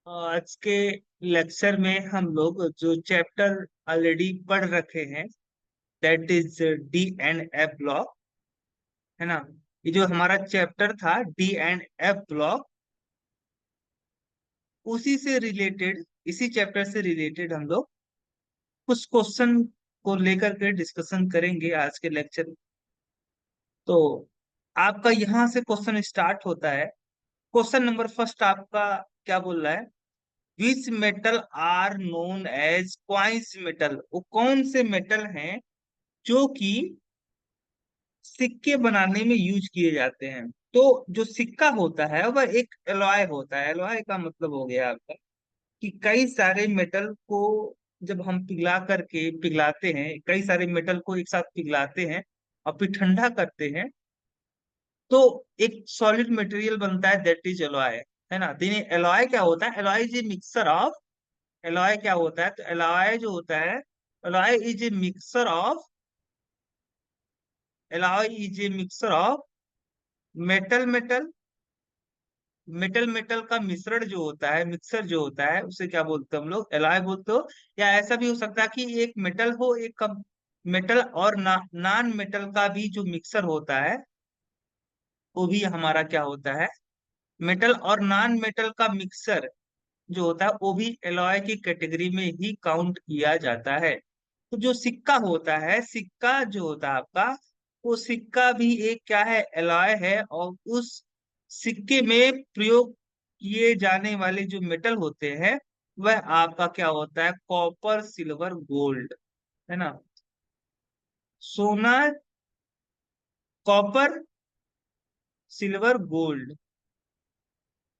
आज के लेक्चर में हम लोग जो चैप्टर ऑलरेडी पढ़ रखे हैं, that is D and F block, है ना। ये जो हमारा चैप्टर था डी एंड एफ ब्लॉक, उसी से रिलेटेड, इसी चैप्टर से रिलेटेड हम लोग कुछ क्वेश्चन को लेकर के डिस्कशन करेंगे आज के लेक्चर में। तो आपका यहाँ से क्वेश्चन स्टार्ट होता है। क्वेश्चन नंबर फर्स्ट आपका क्या बोल रहा है? Which metal are known as coins metal? वो कौन से मेटल हैं जो कि सिक्के बनाने में यूज किए जाते हैं? तो जो सिक्का होता है वह एक एलॉय होता है। एलॉय का मतलब हो गया आपका कि कई सारे मेटल को जब हम पिघलाते हैं, कई सारे मेटल को एक साथ पिघलाते हैं और फिर ठंडा करते हैं, तो एक सॉलिड मटेरियल बनता है, दैट इज एलॉय, है ना। तो एलॉय क्या होता है? Alloy is a mixer of, alloy क्या होता है? तो एलॉय जो होता है, alloy is a mixer of, alloy is a mixer of metal metal, metal metal का मिश्रण जो होता है, मिक्सर जो होता है, उसे क्या बोलते हैं हम लोग? एलॉय बोलते हो। या ऐसा भी हो सकता है कि एक मेटल हो, एक मेटल और नॉन मेटल का भी जो मिक्सर होता है, वो भी हमारा क्या होता है? मेटल और नॉन मेटल का मिक्सर जो होता है वो भी एलॉय की कैटेगरी में ही काउंट किया जाता है। तो जो सिक्का होता है, सिक्का जो होता है आपका, वो सिक्का भी एक क्या है? एलॉय है। और उस सिक्के में प्रयोग किए जाने वाले जो मेटल होते हैं, वह आपका क्या होता है? कॉपर, सिल्वर, गोल्ड, है ना। सोना, कॉपर, सिल्वर, गोल्ड,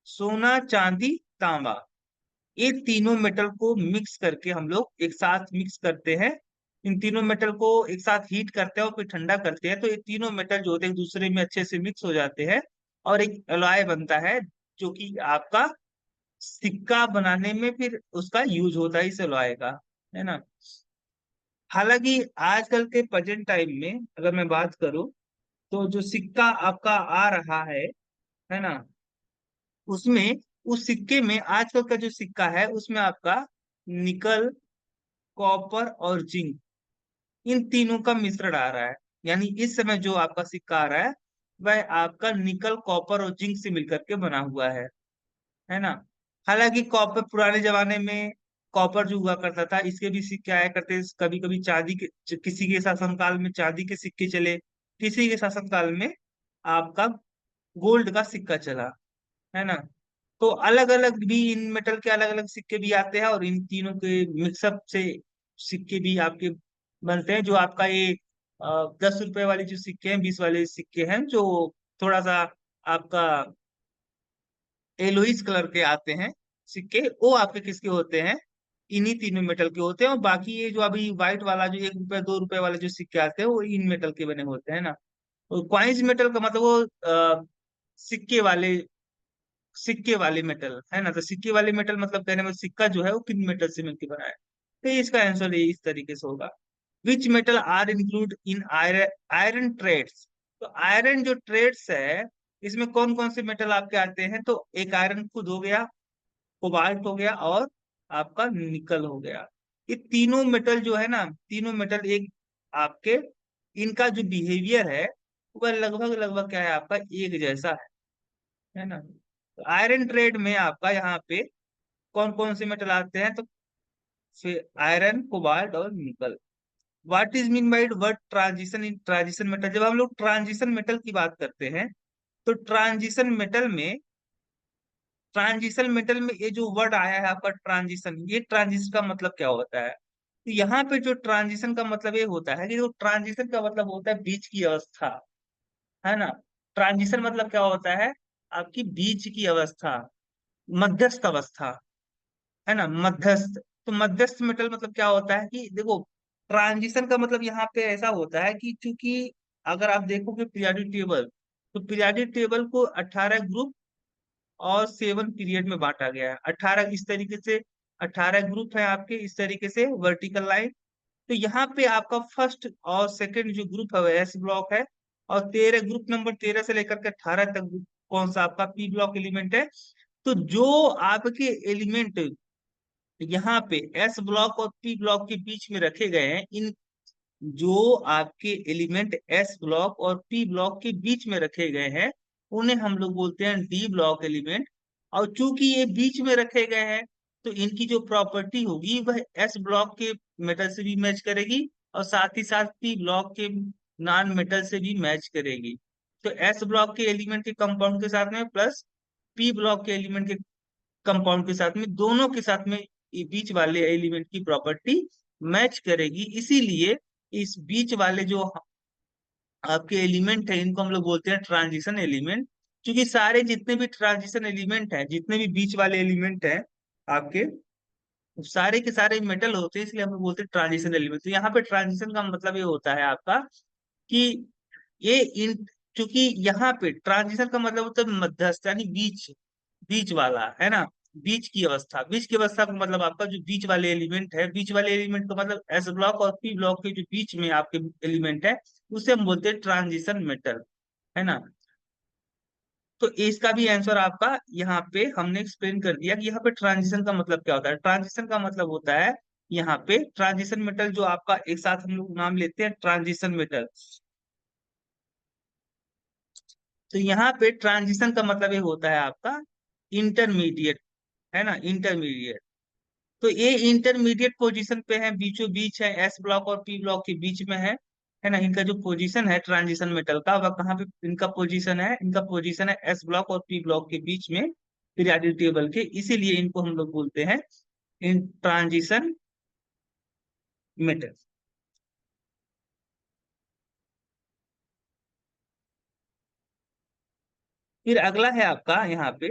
सोना, चांदी, तांबा, ये तीनों मेटल को मिक्स करके हम लोग एक साथ मिक्स करते हैं। इन तीनों मेटल को एक साथ हीट करते हैं और फिर ठंडा करते हैं, तो ये तीनों मेटल जो होते हैं एक दूसरे में अच्छे से मिक्स हो जाते हैं और एक एलॉय बनता है, जो कि आपका सिक्का बनाने में फिर उसका यूज होता है, इस एलॉय का, है ना। हालांकि आजकल के प्रेजेंट टाइम में अगर मैं बात करूं, तो जो सिक्का आपका आ रहा है ना, उसमें, उस सिक्के में, आजकल का जो सिक्का है उसमें आपका निकल, कॉपर और जिंक, इन तीनों का मिश्रण आ रहा है। यानी इस समय जो आपका सिक्का आ रहा है, वह आपका निकल, कॉपर और जिंक से मिलकर के बना हुआ है ना। हालांकि कॉपर पुराने जमाने में कॉपर जो हुआ करता था, इसके भी सिक्के आया करते। कभी कभी चांदी के, किसी के शासनकाल में चांदी के सिक्के चले, किसी के शासनकाल में आपका गोल्ड का सिक्का चला, है ना। तो अलग अलग भी इन मेटल के अलग अलग सिक्के भी आते हैं, और इन तीनों के मिक्सअप से सिक्के भी आपके बनते हैं। जो आपका ये 10 रुपए वाले जो सिक्के हैं, 20 वाले सिक्के हैं, जो थोड़ा सा आपका एलोइस कलर के आते हैं सिक्के, वो आपके किसके होते हैं? इन्हीं तीनों मेटल के होते हैं। और बाकी ये जो अभी व्हाइट वाला जो 1 रुपए 2 रुपए वाले जो सिक्के आते हैं, वो इन मेटल के बने होते हैं ना। और क्वाइंस मेटल का मतलब वो सिक्के वाले, सिक्के वाले मेटल, है ना। तो सिक्के वाले मेटल मतलब कहने में, सिक्का जो है वो किन मेटल से मिलकर बना है? तो इसका आंसर ये इस तरीके से होगा। Which metal are include in iron, iron trades? तो आयरन जो ट्रेड्स है, इसमें कौन कौन से मेटल आपके आते हैं? तो एक आयरन खुद हो गया, कोबाल्ट हो गया, और आपका निकल हो गया। ये तीनों मेटल जो है ना, तीनों मेटल एक आपके, इनका जो बिहेवियर है वह लगभग लगभग क्या है आपका? एक जैसा है ना। तो आयरन ट्रेड में आपका यहाँ पे कौन कौन से मेटल आते हैं? तो फिर आयरन, कोबाल्ट और निकल। What is mean by word transition in transition metal? जब हम लोग ट्रांजिशन मेटल की बात करते हैं, तो ट्रांजिशन मेटल में ये जो वर्ड आया है आपका ट्रांजिशन, ये ट्रांजिशन का मतलब क्या होता है? तो यहाँ पे जो ट्रांजिशन का मतलब ये होता है कि जो ट्रांजिशन का मतलब होता है बीच की अवस्था, है ना। ट्रांजिशन मतलब क्या होता है? आपकी बीच की अवस्था, मध्यस्थ अवस्था, है ना, मध्यस्थ। तो मध्यस्थ मेटल मतलब क्या होता है कि देखो, ट्रांजिशन का मतलब यहाँ पे ऐसा होता है कि चूंकि अगर आप देखोगे पीरियोडिक टेबल, तो पीरियोडिक टेबल को 18 ग्रुप और 7 पीरियड में बांटा गया है। 18 इस तरीके से, 18 ग्रुप है आपके इस तरीके से वर्टिकल लाइन। तो यहाँ पे आपका फर्स्ट और सेकंड जो ग्रुप है वो एस ब्लॉक है, और 13 ग्रुप नंबर 13 से लेकर के 18 तक कौन सा आपका पी ब्लॉक एलिमेंट है? तो जो आपके एलिमेंट यहाँ पे एस ब्लॉक और पी ब्लॉक के बीच में रखे गए हैं, इन जो आपके एलिमेंट एस ब्लॉक और पी ब्लॉक के बीच में रखे गए हैं, उन्हें हम लोग बोलते हैं डी ब्लॉक एलिमेंट। और चूंकि ये बीच में रखे गए हैं, तो इनकी जो प्रॉपर्टी होगी वह एस ब्लॉक के मेटल से भी मैच करेगी, और साथ ही साथ पी ब्लॉक के नॉन मेटल से भी मैच करेगी। तो एस ब्लॉक के एलिमेंट के कंपाउंड के साथ में प्लस पी ब्लॉक के एलिमेंट के कंपाउंड के साथ में, दोनों के साथ में ये बीच वाले एलिमेंट की प्रॉपर्टी मैच करेगी। इसीलिए इस बीच वाले जो आपके एलिमेंट है, इनको हम लोग बोलते हैं ट्रांजिशन एलिमेंट। क्योंकि सारे जितने भी ट्रांजिशन एलिमेंट हैं, जितने भी बीच वाले एलिमेंट हैं आपके, सारे के सारे मेटल होते हैं, इसलिए हम लोग बोलते हैं ट्रांजिशन एलिमेंट। तो यहाँ पे ट्रांजिशन का मतलब ये होता है आपका कि ये इन, चूंकि यहाँ पे ट्रांजिशन का मतलब होता है मध्यस्थ, यानी बीच, बीच वाला है ना, बीच की अवस्था। बीच की अवस्था का मतलब आपका जो बीच वाले एलिमेंट है, बीच वाले एलिमेंट का मतलब एस ब्लॉक और पी ब्लॉक के जो बीच में आपके एलिमेंट है, उसे हम बोलते हैं ट्रांजिशन मेटल, है ना। तो इसका भी आंसर आपका यहाँ पे हमने एक्सप्लेन कर दिया कि यहाँ पे ट्रांजिशन का मतलब क्या होता है। ट्रांजिशन का मतलब होता है यहाँ पे ट्रांजिशन मेटल, जो आपका एक साथ हम लोग नाम लेते हैं ट्रांजिशन मेटल। तो यहाँ पे ट्रांजिशन का मतलब ये होता है आपका इंटरमीडिएट, है ना, इंटरमीडिएट। तो ये इंटरमीडिएट पोजीशन पे है, बीचों बीच है, एस ब्लॉक और पी ब्लॉक के बीच में है ना। इनका जो पोजीशन है ट्रांजिशन मेटल का, वह कहाँ पे इनका पोजीशन है? इनका पोजीशन है एस ब्लॉक और पी ब्लॉक के बीच में पीरियोडिक टेबल के, इसीलिए इनको हम लोग बोलते हैं इन ट्रांजिशन मेटल। फिर अगला है आपका यहाँ पे,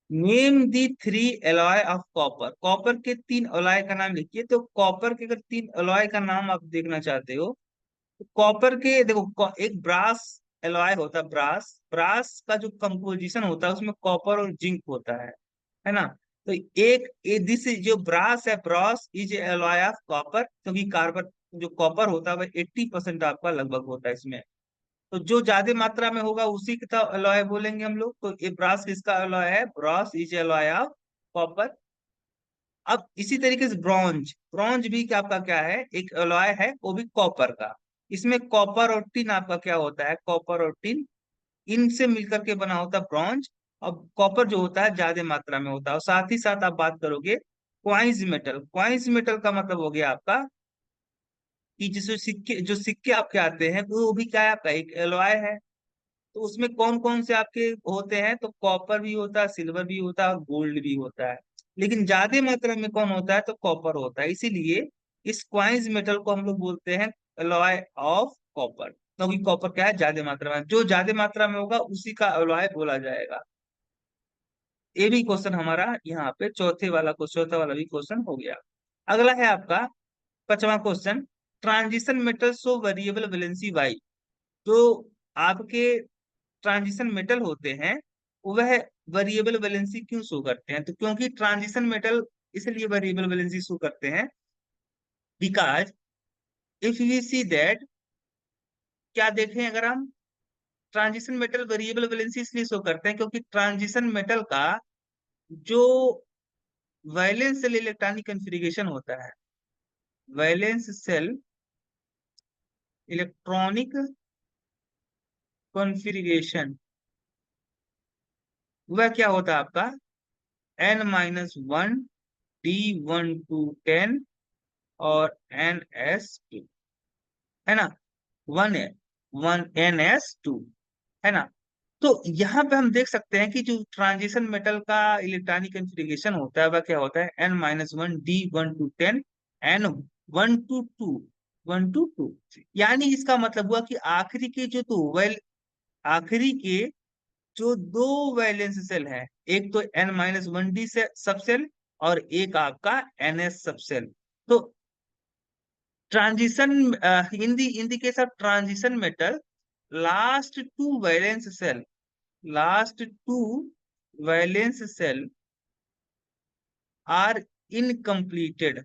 name the three alloy of copper. Copper के तीन एलॉय का नाम लिखिए। तो कॉपर के अगर तीन एलॉय का नाम आप देखना चाहते हो, कॉपर के देखो, एक ब्रास एलॉय होता है, ब्रास। ब्रास का जो कंपोजिशन होता है उसमें कॉपर और जिंक होता है ना। तो एक दिस जो ब्रास है, brass is alloy of copper, क्योंकि कार्बन जो कॉपर होता है वह 80% आपका लगभग होता है इसमें। तो जो ज्यादा मात्रा में होगा उसी का एलॉय बोलेंगे हम लोग। तो ये ब्रास किसका एलॉय है? Brass is alloy of copper. अब इसी तरीके से ब्रॉन्ज, ब्रॉन्ज भी क्या आपका क्या है? एक एलॉय है, वो भी कॉपर का। इसमें कॉपर और टिन आपका क्या होता है? कॉपर और टिन, इनसे मिलकर के बना होता है ब्रॉन्ज। अब कॉपर जो होता है ज्यादा मात्रा में होता है। और साथ ही साथ आप बात करोगे क्वाइंस मेटल। क्वाइंस मेटल का मतलब हो गया आपका कि जिसमें सिक्के, जो सिक्के आपके आते हैं, वो भी क्या है? आपका एक एलॉय है। तो उसमें कौन कौन से आपके होते हैं? तो कॉपर भी होता है, सिल्वर भी होता है और गोल्ड भी होता है। लेकिन ज्यादा मात्रा में कौन होता है? तो कॉपर होता है। इसीलिए इस क्वाइंस मेटल को हम लोग बोलते हैं एलॉय ऑफ कॉपर, क्योंकि कॉपर क्या है? ज्यादा मात्रा में, जो ज्यादा मात्रा में होगा उसी का एलॉय बोला जाएगा। ये भी क्वेश्चन हमारा यहाँ पे चौथा वाला भी क्वेश्चन हो गया। अगला है आपका पांचवा question, transition metal show variable valency why. जो आपके ट्रांजिशन मेटल होते हैं, वह वेरिएबल वैलेंसी क्यों शो करते हैं? तो क्योंकि ट्रांजिशन मेटल इसलिए वेरिएबल वैलेंसी शो करते हैं, because if we see that, क्या देखें अगर हम, ट्रांजिशन मेटल वेरिएबल वैलेंसी इसलिए शो करते हैं क्योंकि ट्रांजिशन मेटल का जो वैलेंस सेल इलेक्ट्रॉनिक कॉन्फ़िगरेशन होता है, वैलेंस सेल इलेक्ट्रॉनिक कॉन्फ़िगरेशन, वह क्या होता है आपका? n-1, D1 to 10 और NS2, है ना। 1 NS2, है ना। तो यहाँ पे हम देख सकते हैं कि जो ट्रांजिशन मेटल का इलेक्ट्रॉनिक कॉन्फ़िगरेशन होता है वह क्या होता है? n-1, D1 to 10, N1 to 2, 1 to 2। यानी इसका मतलब हुआ कि आखिरी के जो दो वेल, आखिरी के जो दो वैलेंस सेल है, एक तो n-1 D से सब सेल और एक आपका NS सब सेल। तो transition, in the case of transition metal, last two valence shell, last two valence cell are incompleted,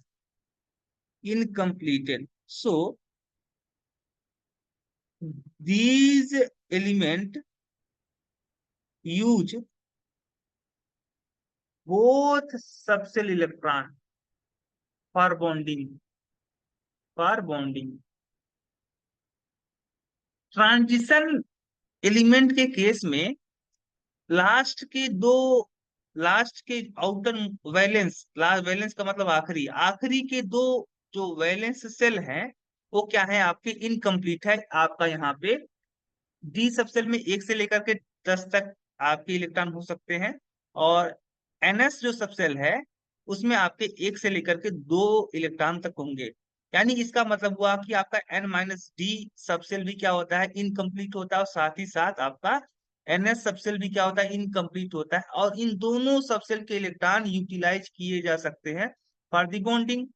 so these element use both subshell electron for bonding transition element के case में last के दो last के outer valence last valence का मतलब आखिरी आखिरी के दो जो वैलेंस सेल हैं वो क्या है आपके इनकम्प्लीट है। आपका यहाँ पे डी सबसेल में 1 से लेकर के 10 तक आपके इलेक्ट्रॉन हो सकते हैं, और एनएस जो सबसेल है उसमें आपके 1 से लेकर के 2 इलेक्ट्रॉन तक होंगे। यानी इसका मतलब हुआ कि आपका एन माइनस डी सबसेल भी क्या होता है, इनकम्प्लीट होता है, और साथ ही साथ आपका एनएस सबसेल भी क्या होता है, इनकम्प्लीट होता है। और इन दोनों सबसेल के इलेक्ट्रॉन यूटिलाइज किए जा सकते हैं फॉर दी बॉन्डिंग।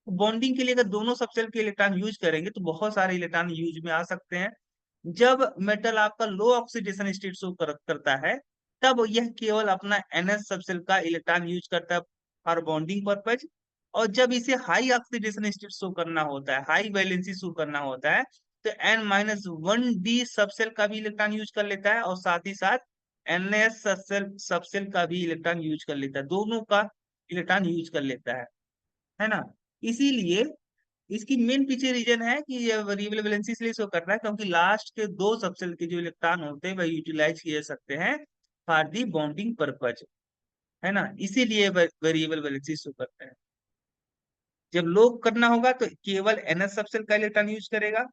बॉन्डिंग के लिए अगर दोनों सबसेल के इलेक्ट्रॉन यूज करेंगे तो बहुत सारे इलेक्ट्रॉन यूज में आ सकते हैं। जब मेटल आपका लो ऑक्सीडेशन स्टेट शो करता है तब यह केवल अपना एनएस सबसेल का इलेक्ट्रॉन यूज करता है फॉर बॉन्डिंग पर्पज। और जब इसे हाई ऑक्सीडेशन स्टेट शो करना होता है, हाई वैलेंसी शो करना होता है, तो N minus one D subshell का भी इलेक्ट्रॉन यूज कर लेता है, और साथ ही साथ एनएस सबसेल का भी इलेक्ट्रॉन यूज कर लेता है, दोनों का इलेक्ट्रॉन यूज कर लेता है ना। इसीलिए इसकी मेन पीछे रीजन है कि ये वेरिएबल वैलेंसी इसलिए शो कर रहा है क्योंकि लास्ट के दो सबसेल के जो इलेक्ट्रॉन होते हैं वह यूटिलाइज किए जा सकते हैं फॉर दी बॉन्डिंग पर्पज, है ना। इसीलिए वेरिएबल वैलेंसी शो करते हैं। जब लो करना होगा तो केवल एनएस सबसेल का इलेक्ट्रॉन यूज करेगा,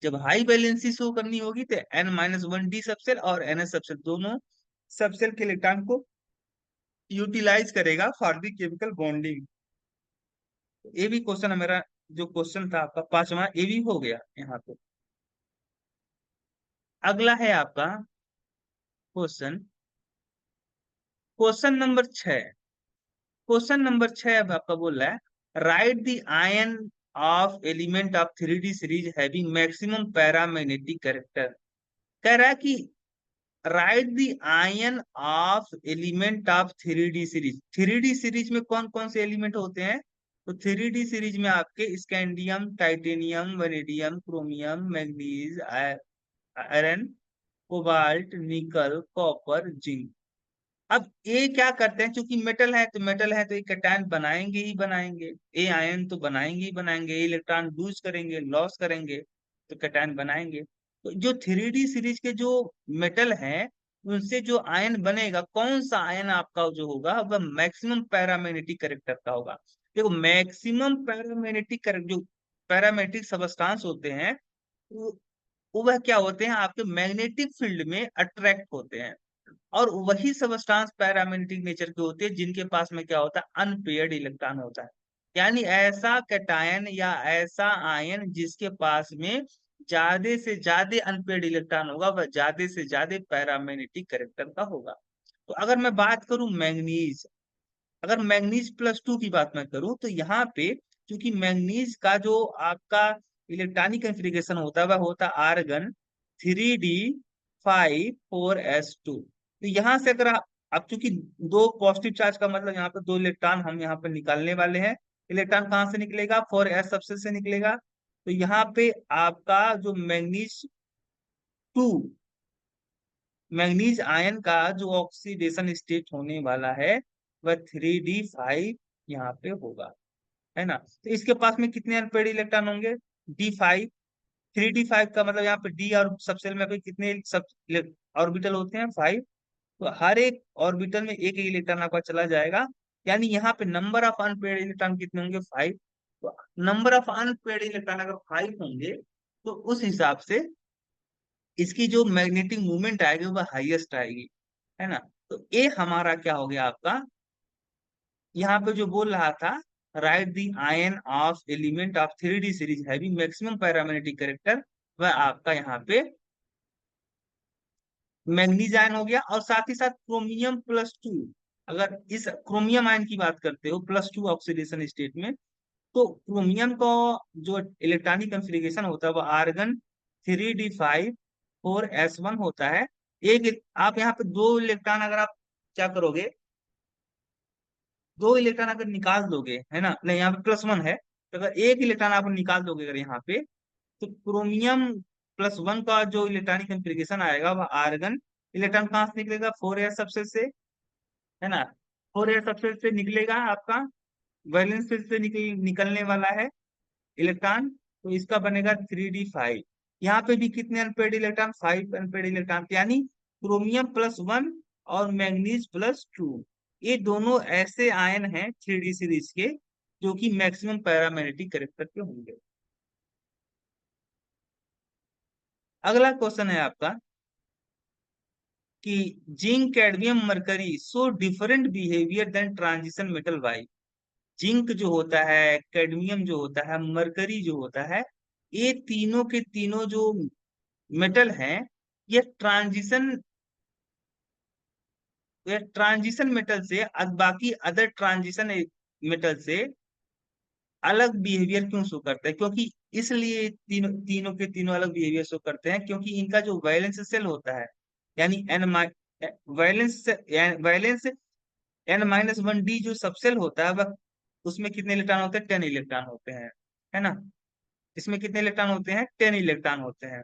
जब हाई वैलेंसी शो करनी होगी तो N minus one D subshell और एनएस सबसेल दोनों सबसेल के इलेक्ट्रॉन को यूटिलाइज करेगा फॉर दी केमिकल बॉन्डिंग। ये भी क्वेश्चन है मेरा, जो क्वेश्चन था आपका पांचवा, ये भी हो गया यहाँ पे। अगला है आपका question, question number 6। Question number 6 अब आपका बोल रहा है right the ion of element of three D series having maximum paramagnetic character. कह रहा है कि right the ion of element of three D series. Three D series में कौन कौन से एलिमेंट होते हैं, तो थ्री डी सीरीज में आपके scandium, titanium, vanadium, chromium, manganese, iron, cobalt, निकल, कॉपर, जिंक। अब ये क्या करते हैं, क्योंकि मेटल है तो ये कैटायन बनाएंगे ही बनाएंगे, ये आयन तो बनाएंगे ही बनाएंगे, ये इलेक्ट्रॉन लूज करेंगे, लॉस करेंगे, तो कैटायन बनाएंगे। तो जो थ्री डी सीरीज के जो मेटल हैं उनसे जो आयन बनेगा, कौन सा आयन आपका जो होगा वह मैक्सिमम पैरामैग्नेटिक कैरेक्टर का होगा। देखो मैक्सिमम पैरामैग्नेटिक जो पैरामैग्नेटिक सबस्टांस होते हैं वो वह क्या होते हैं, आपके मैग्नेटिक फील्ड में अट्रैक्ट होते हैं, और वही सबस्टांस पैरामैग्नेटिक नेचर के होते हैं जिनके पास में क्या होता है, अनपेयर्ड इलेक्ट्रॉन होता है। यानी ऐसा कैटायन या ऐसा आयन जिसके पास में ज्यादा से ज्यादा अनपेयर्ड इलेक्ट्रॉन होगा वह ज्यादा से ज्यादा पैरामैग्नेटिक कैरेक्टर का होगा। तो अगर मैं बात करूं मैग्नीज, अगर मैग्नीज प्लस टू की बात मैं करूं तो यहाँ पे क्योंकि मैग्नीज का जो आपका इलेक्ट्रॉनिक कॉन्फ़िगरेशन होता है वह होता है आर्गन 3d5 4s2। तो यहाँ से अगर अब चूंकि दो पॉजिटिव चार्ज का मतलब यहाँ पे दो इलेक्ट्रॉन हम यहाँ पे निकालने वाले हैं। इलेक्ट्रॉन कहाँ से निकलेगा, 4s सबसे से निकलेगा। तो यहाँ पे आपका जो टू मैग्नीज आयन का जो ऑक्सीडेशन स्टेट होने वाला है वह 3d5 यहाँ पे होगा, है ना। तो इसके पास में कितने अनपेड इलेक्ट्रॉन होंगे, D5। 3d5 का मतलब यहाँ पे डी और सबसेल में पे कितने सब ऑर्बिटल होते हैं, 5। तो हर एक ऑर्बिटल में एक इलेक्ट्रॉन आपका चला जाएगा, यानी यहाँ पे नंबर ऑफ अनपेड इलेक्ट्रॉन कितने होंगे, 5। तो नंबर ऑफ अनपेड इलेक्ट्रॉन अगर 5 होंगे तो उस हिसाब से इसकी जो मैग्नेटिक मूवमेंट आएगी वह हाईएस्ट आएगी, है ना। तो ये हमारा क्या हो गया आपका, यहाँ पे जो बोल रहा था right the ion of element of three D series having maximum paramagnetic character, वह आपका यहाँ पे मैग्नीज आयन हो गया। और साथ ही साथ क्रोमियम प्लस टू, अगर इस क्रोमियम आयन की बात करते हो प्लस टू ऑक्सीडेशन स्टेट में, तो क्रोमियम का जो इलेक्ट्रॉनिक कॉन्फ़िगरेशन होता है वो आर्गन 3d5 4s1 होता है। एक आप यहाँ पे दो इलेक्ट्रॉन अगर आप क्या करोगे, दो इलेक्ट्रॉन अगर निकाल दोगे, है ना, नहीं यहाँ पे +1 है, तो अगर एक इलेक्ट्रॉन आप निकाल दोगे अगर यहाँ पे, तो क्रोमियम +1 का जो इलेक्ट्रॉनिक कॉन्फ़िगरेशन आएगा वह आर्गन इलेक्ट्रॉन कहाँ से निकलेगा, 4s सबसे से, है ना। और यह सबसे से निकलेगा आपका, वैलेंस से निकलने वाला है इलेक्ट्रॉन, तो इसका बनेगा 3d5। यहाँ पे भी कितने अनपेड इलेक्ट्रॉन, 5 अनपेड इलेक्ट्रॉन, यानी क्रोमियम +1 और मैग्नीज +2, ये दोनों ऐसे आयन हैं 3D सीरीज के जो कि मैक्सिमम पैरामैग्नेटिक कैरेक्टर के होंगे। अगला क्वेश्चन है आपका कि zinc cadmium mercury so different behaviour than transition metal why. Zinc जो होता है, कैडमियम जो होता है, मरकरी जो होता है, ये तीनों के तीनों जो मेटल हैं, ये ट्रांजिशन मेटल से बाकी अदर ट्रांजिशन मेटल से अलग बिहेवियर क्यों शो करते हैं? क्योंकि इसलिए तीनों तीनों के तीनों अलग बिहेवियर शो करते हैं क्योंकि इनका जो वैलेंस सेल होता है, यानी वैलेंस वैलेंस N-1d जो सबसेल होता है वह, उसमें कितने इलेक्ट्रॉन होते हैं? 10 इलेक्ट्रॉन होते हैं, है ना। इसमें कितने इलेक्ट्रॉन होते हैं? 10 इलेक्ट्रॉन होते हैं।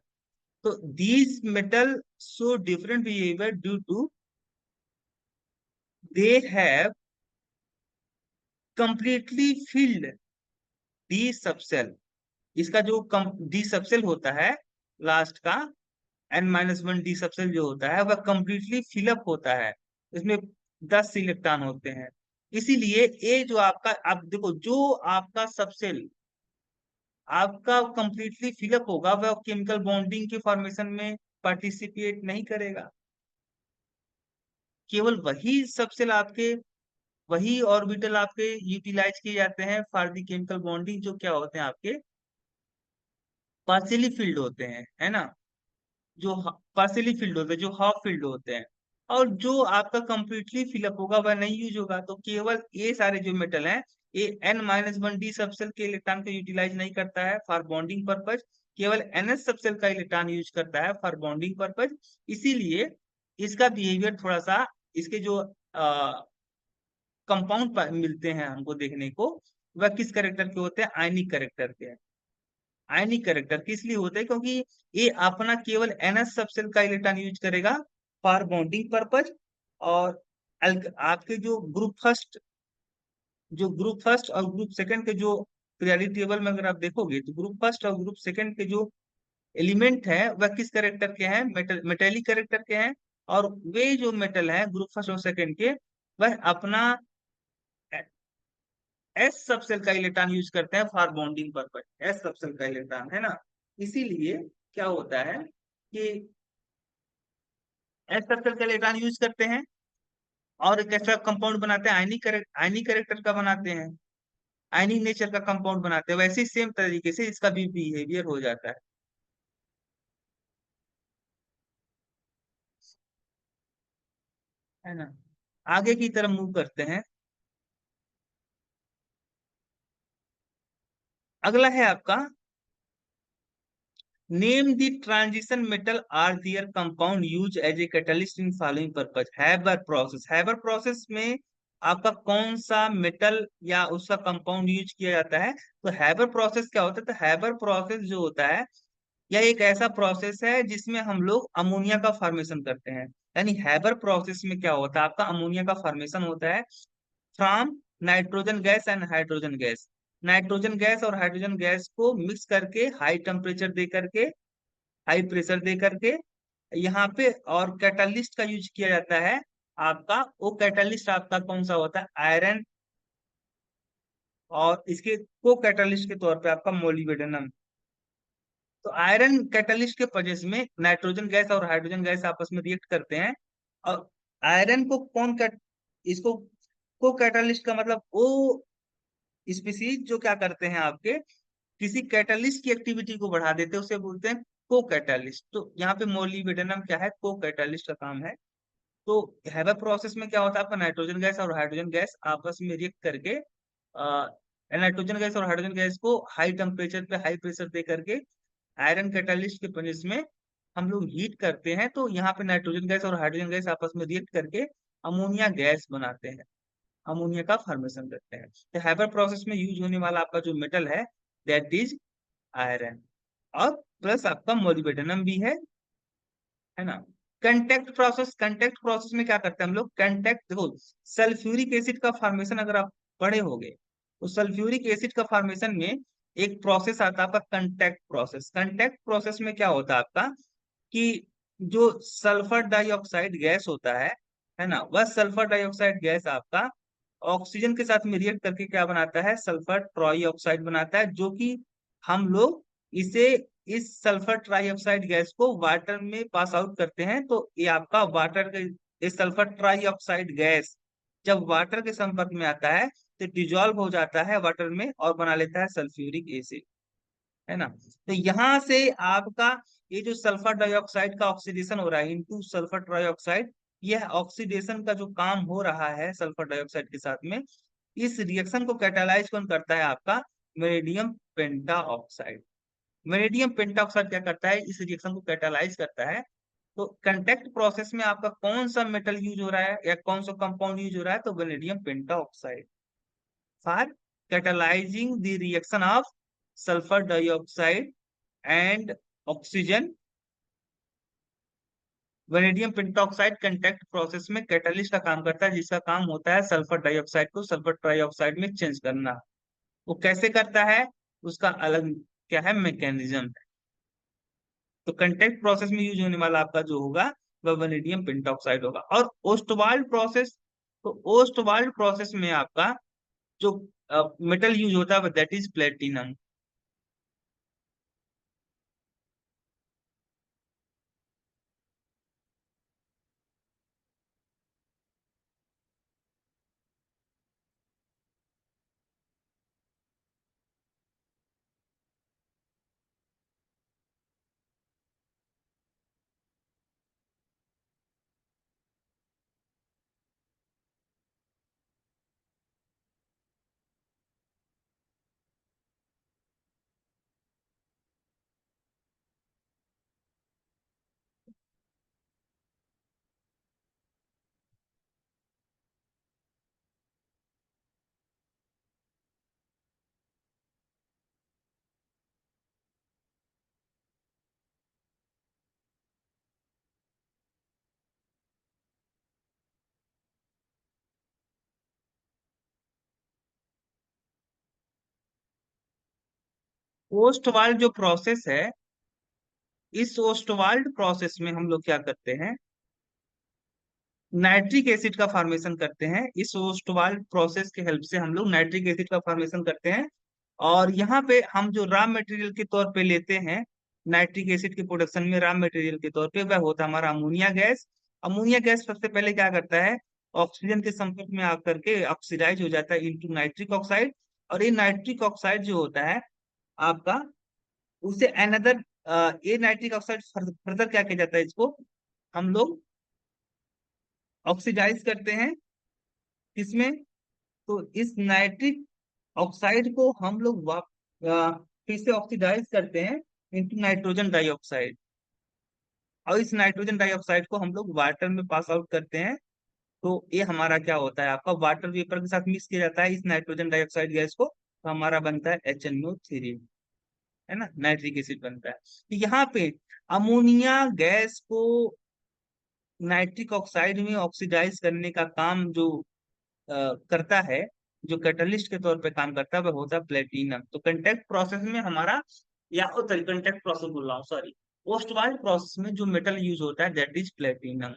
तो these metal show different behaviour due to they have completely filled D subshell. इसका जो डी सबसेल होता है लास्ट का, N-1 डी सबसेल जो होता है वह कंप्लीटली फिलअप होता है, इसमें 10 इलेक्ट्रॉन होते हैं। इसीलिए ये जो आपका, आप देखो, जो आपका सबसेल आपका कंप्लीटली फिलअप होगा वह केमिकल बॉन्डिंग के फॉर्मेशन में पार्टिसिपेट नहीं करेगा। केवल वही सबसेल आपके, वही ऑर्बिटल आपके यूटिलाइज किए जाते हैं फॉर द केमिकल बॉन्डिंग, जो क्या होते हैं आपके पार्शियली फील्ड होते हैं, है ना। जो पार्शियली फील्ड होते हैं, जो हाफ फील्ड होते हैं, और जो आपका कंप्लीटली फिलअप होगा वह नहीं यूज होगा। तो केवल ये सारे जो मेटल हैं, ये N-1d सबसेल के इलेक्ट्रॉन को यूटिलाइज नहीं करता है फॉर बॉन्डिंग पर्पज, केवल NS सबसेल का इलेक्ट्रॉन यूज करता है फॉर बॉन्डिंग पर्पज। इसीलिए इसका बिहेवियर थोड़ा सा, इसके जो कंपाउंड मिलते हैं हमको देखने को, वह किस करेक्टर के होते हैं? आयनिक करेक्टर के। आयनिक करेक्टर किस लिए होते हैं? क्योंकि ये अपना केवल NS सबसेल का इलेक्ट्रॉन यूज करेगा फॉर बॉन्डिंग पर्पज। और आपके जो ग्रुप फर्स्ट और ग्रुप सेकंड के जो पीरियोडिक टेबल में अगर आप देखोगे, तो ग्रुप फर्स्ट और ग्रुप सेकंड के जो एलिमेंट है वह किस करेक्टर के हैं? मेटेलिक करेक्टर के हैं। और वे जो मेटल हैं ग्रुप फर्स्ट और सेकंड के, वह अपना एस सबसेल का इलेक्ट्रॉन यूज करते हैं for bonding purpose, S subshell का इलेक्ट्रॉन, है ना। इसीलिए क्या होता है कि एस सबसेल का इलेक्ट्रॉन यूज करते हैं और एक ऐसा कंपाउंड बनाते हैं, आयनिक कैरेक्टर का बनाते हैं, आयनिक नेचर का कंपाउंड बनाते हैं। वैसे ही सेम तरीके से इसका भी बिहेवियर हो जाता है ना। आगे की तरफ मूव करते हैं। अगला है आपका, name the transition metal or their compound use as a catalyst in following purpose. Haber process, Haber process में आपका कौन सा मेटल या उसका कंपाउंड यूज किया जाता है? तो हैबर प्रोसेस क्या होता है? तो हैबर प्रोसेस जो होता है, यह एक ऐसा प्रोसेस है जिसमें हम लोग अमोनिया का फॉर्मेशन करते हैं। यानी हैबर प्रोसेस में क्या होता है? आपका अमोनिया का फॉर्मेशन होता है from nitrogen gas and hydrogen gas. Nitrogen gas और हाइड्रोजन गैस को मिक्स करके हाई टेम्परेचर दे करके, हाई प्रेशर दे करके, यहाँ पे और कैटलिस्ट का यूज किया जाता है आपका। वो कैटलिस्ट आपका कौन सा होता है? आयरन। और इसके को कैटलिस्ट के तौर पे आपका मोलिब्डेनम। तो आयरन कैटलिस्ट के वजह में नाइट्रोजन गैस और हाइड्रोजन गैस आपस में रिएक्ट करते हैं। और आयरन को कौन कैट इसको को कैटलिस्ट का मतलब वो स्पीसीज जो क्या करते हैं आपके, किसी कैटलिस्ट की एक्टिविटी को बढ़ा देते हैं, उसे बोलते हैं को कैटलिस्ट। तो यहाँ पे मोलिब्डेनम क्या है? को कैटलिस्ट का काम है। तो हैबर प्रोसेस में क्या होता है? आपका नाइट्रोजन गैस और हाइड्रोजन गैस आपस में रिएक्ट करके नाइट्रोजन गैस और हाइड्रोजन गैस को हाई टेम्परेचर पे हाई प्रेशर दे करके आयरन कैटलिस्ट के वजह में हम लोग हीट करते हैं। तो यहाँ पे नाइट्रोजन गैस और हाइड्रोजन गैस आपस में रिएक्ट करके अमोनिया गैस बनाते हैं, अमोनिया का फॉर्मेशन करते हैं। तो हैबर प्रोसेस में यूज होने वाला आपका जो मेटल है, दैट इज आयरन। और प्लस आपका मोलिब्डेनम भी है ना। कंटेक्ट प्रोसेस में क्या करते हैं हम लोग? कंटेक्ट, देखो, सल्फ्यूरिक एसिड का फॉर्मेशन अगर आप पढ़े होगे, तो सल्फ्यूरिक एसिड का फॉर्मेशन में एक प्रोसेस आता है आपका कंटेक्ट प्रोसेस में क्या होता है आपका कि जो सल्फर डाइऑक्साइड गैस होता है ना, वह सल्फर डाइऑक्साइड गैस आपका ऑक्सीजन के साथ में रिएक्ट करके क्या बनाता है? सल्फर ट्राइऑक्साइड बनाता है, जो कि हम लोग इसे इस सल्फर ट्राइऑक्साइड गैस को वाटर में पास आउट करते हैं। तो ये आपका वाटर के, इस सल्फर ट्राइऑक्साइड गैस जब वाटर के संपर्क में आता है तो डिजोल्व हो जाता है वाटर में और बना लेता है सल्फ्यूरिक एसिड, है ना। तो यहाँ से आपका ये जो सल्फर डाइऑक्साइड का ऑक्सीडेशन हो रहा है इनटू सल्फर ट्राइऑक्साइड, यह ऑक्सीडेशन का जो काम हो रहा है सल्फर डाइऑक्साइड के साथ में, इस रिएक्शन को कैटालाइज कौन करता है? आपका vanadium penta oxide. Vanadium penta oxide क्या करता है? इस रिएक्शन को कैटालाइज करता है। तो कंटेक्ट प्रोसेस में आपका कौन सा मेटल यूज हो रहा है या कौन सा कंपाउंड यूज हो रहा है? तो vanadium penta oxide for catalysing the reaction of sulphur dioxide and oxygen. Vanadium pentoxide contact process में कैटलिस्ट का काम करता है, जिसका काम होता है सल्फर डाइऑक्साइड को सल्फर ट्राइऑक्साइड में चेंज करना। वो कैसे करता है? उसका अलग क्या है? मैकेनिज्म है। तो कंटेक्ट प्रोसेस में यूज होने वाला आपका जो होगा वह वेनेडियम पेंटॉक्साइड होगा। और ओस्टवाल्ड प्रोसेस, तो ओस्टवाल्ड प्रोसेस में आपका जो मेटल यूज होता है दैट इज प्लेटिनम। ओस्टवाल्ड जो प्रोसेस है, इस ओस्टवाल्ड प्रोसेस में हम लोग क्या करते हैं? नाइट्रिक एसिड का फॉर्मेशन करते हैं। इस ओस्टवाल्ड प्रोसेस के हेल्प से हम लोग नाइट्रिक एसिड का फॉर्मेशन करते हैं। और यहाँ पे हम जो रॉ मटेरियल के तौर पे लेते हैं नाइट्रिक एसिड के प्रोडक्शन में, रॉ मटेरियल के तौर पे वह होता है हमारा अमोनिया गैस। अमोनिया गैस सबसे पहले क्या करता है? ऑक्सीजन के संपर्क में आकर के ऑक्सीडाइज हो जाता है इनटू नाइट्रिक ऑक्साइड। और ये नाइट्रिक ऑक्साइड जो होता है आपका, उसे अनदर, ये नाइट्रिक ऑक्साइड फर्दर क्या किया जाता है? इसको हम लोग ऑक्सीडाइज करते हैं। किसमें? तो इस नाइट्रिक ऑक्साइड को हम लोग फिर से ऑक्सीडाइज करते हैं इनटू नाइट्रोजन डाइऑक्साइड। और इस नाइट्रोजन डाइऑक्साइड को हम लोग वाटर में पास आउट करते हैं। तो ये हमारा क्या होता है? आपका वाटर वेपर के साथ मिक्स किया जाता है इस नाइट्रोजन डाइऑक्साइड गैस को, तो हमारा बनता है HNO3, है ना, नाइट्रिक एसिड बनता है। तो यहाँ पे अमोनिया गैस को नाइट्रिक ऑक्साइड में ऑक्सीडाइज करने का काम जो करता है, जो कैटलिस्ट के तौर पे काम करता है, वह होता है प्लेटिनम। तो कंटेक्ट प्रोसेस में हमारा, या कंटेक्ट प्रोसेस बोल रहा हूँ, सॉरी, पोस्ट प्रोसेस में जो मेटल यूज होता है दैट इज प्लेटिनम।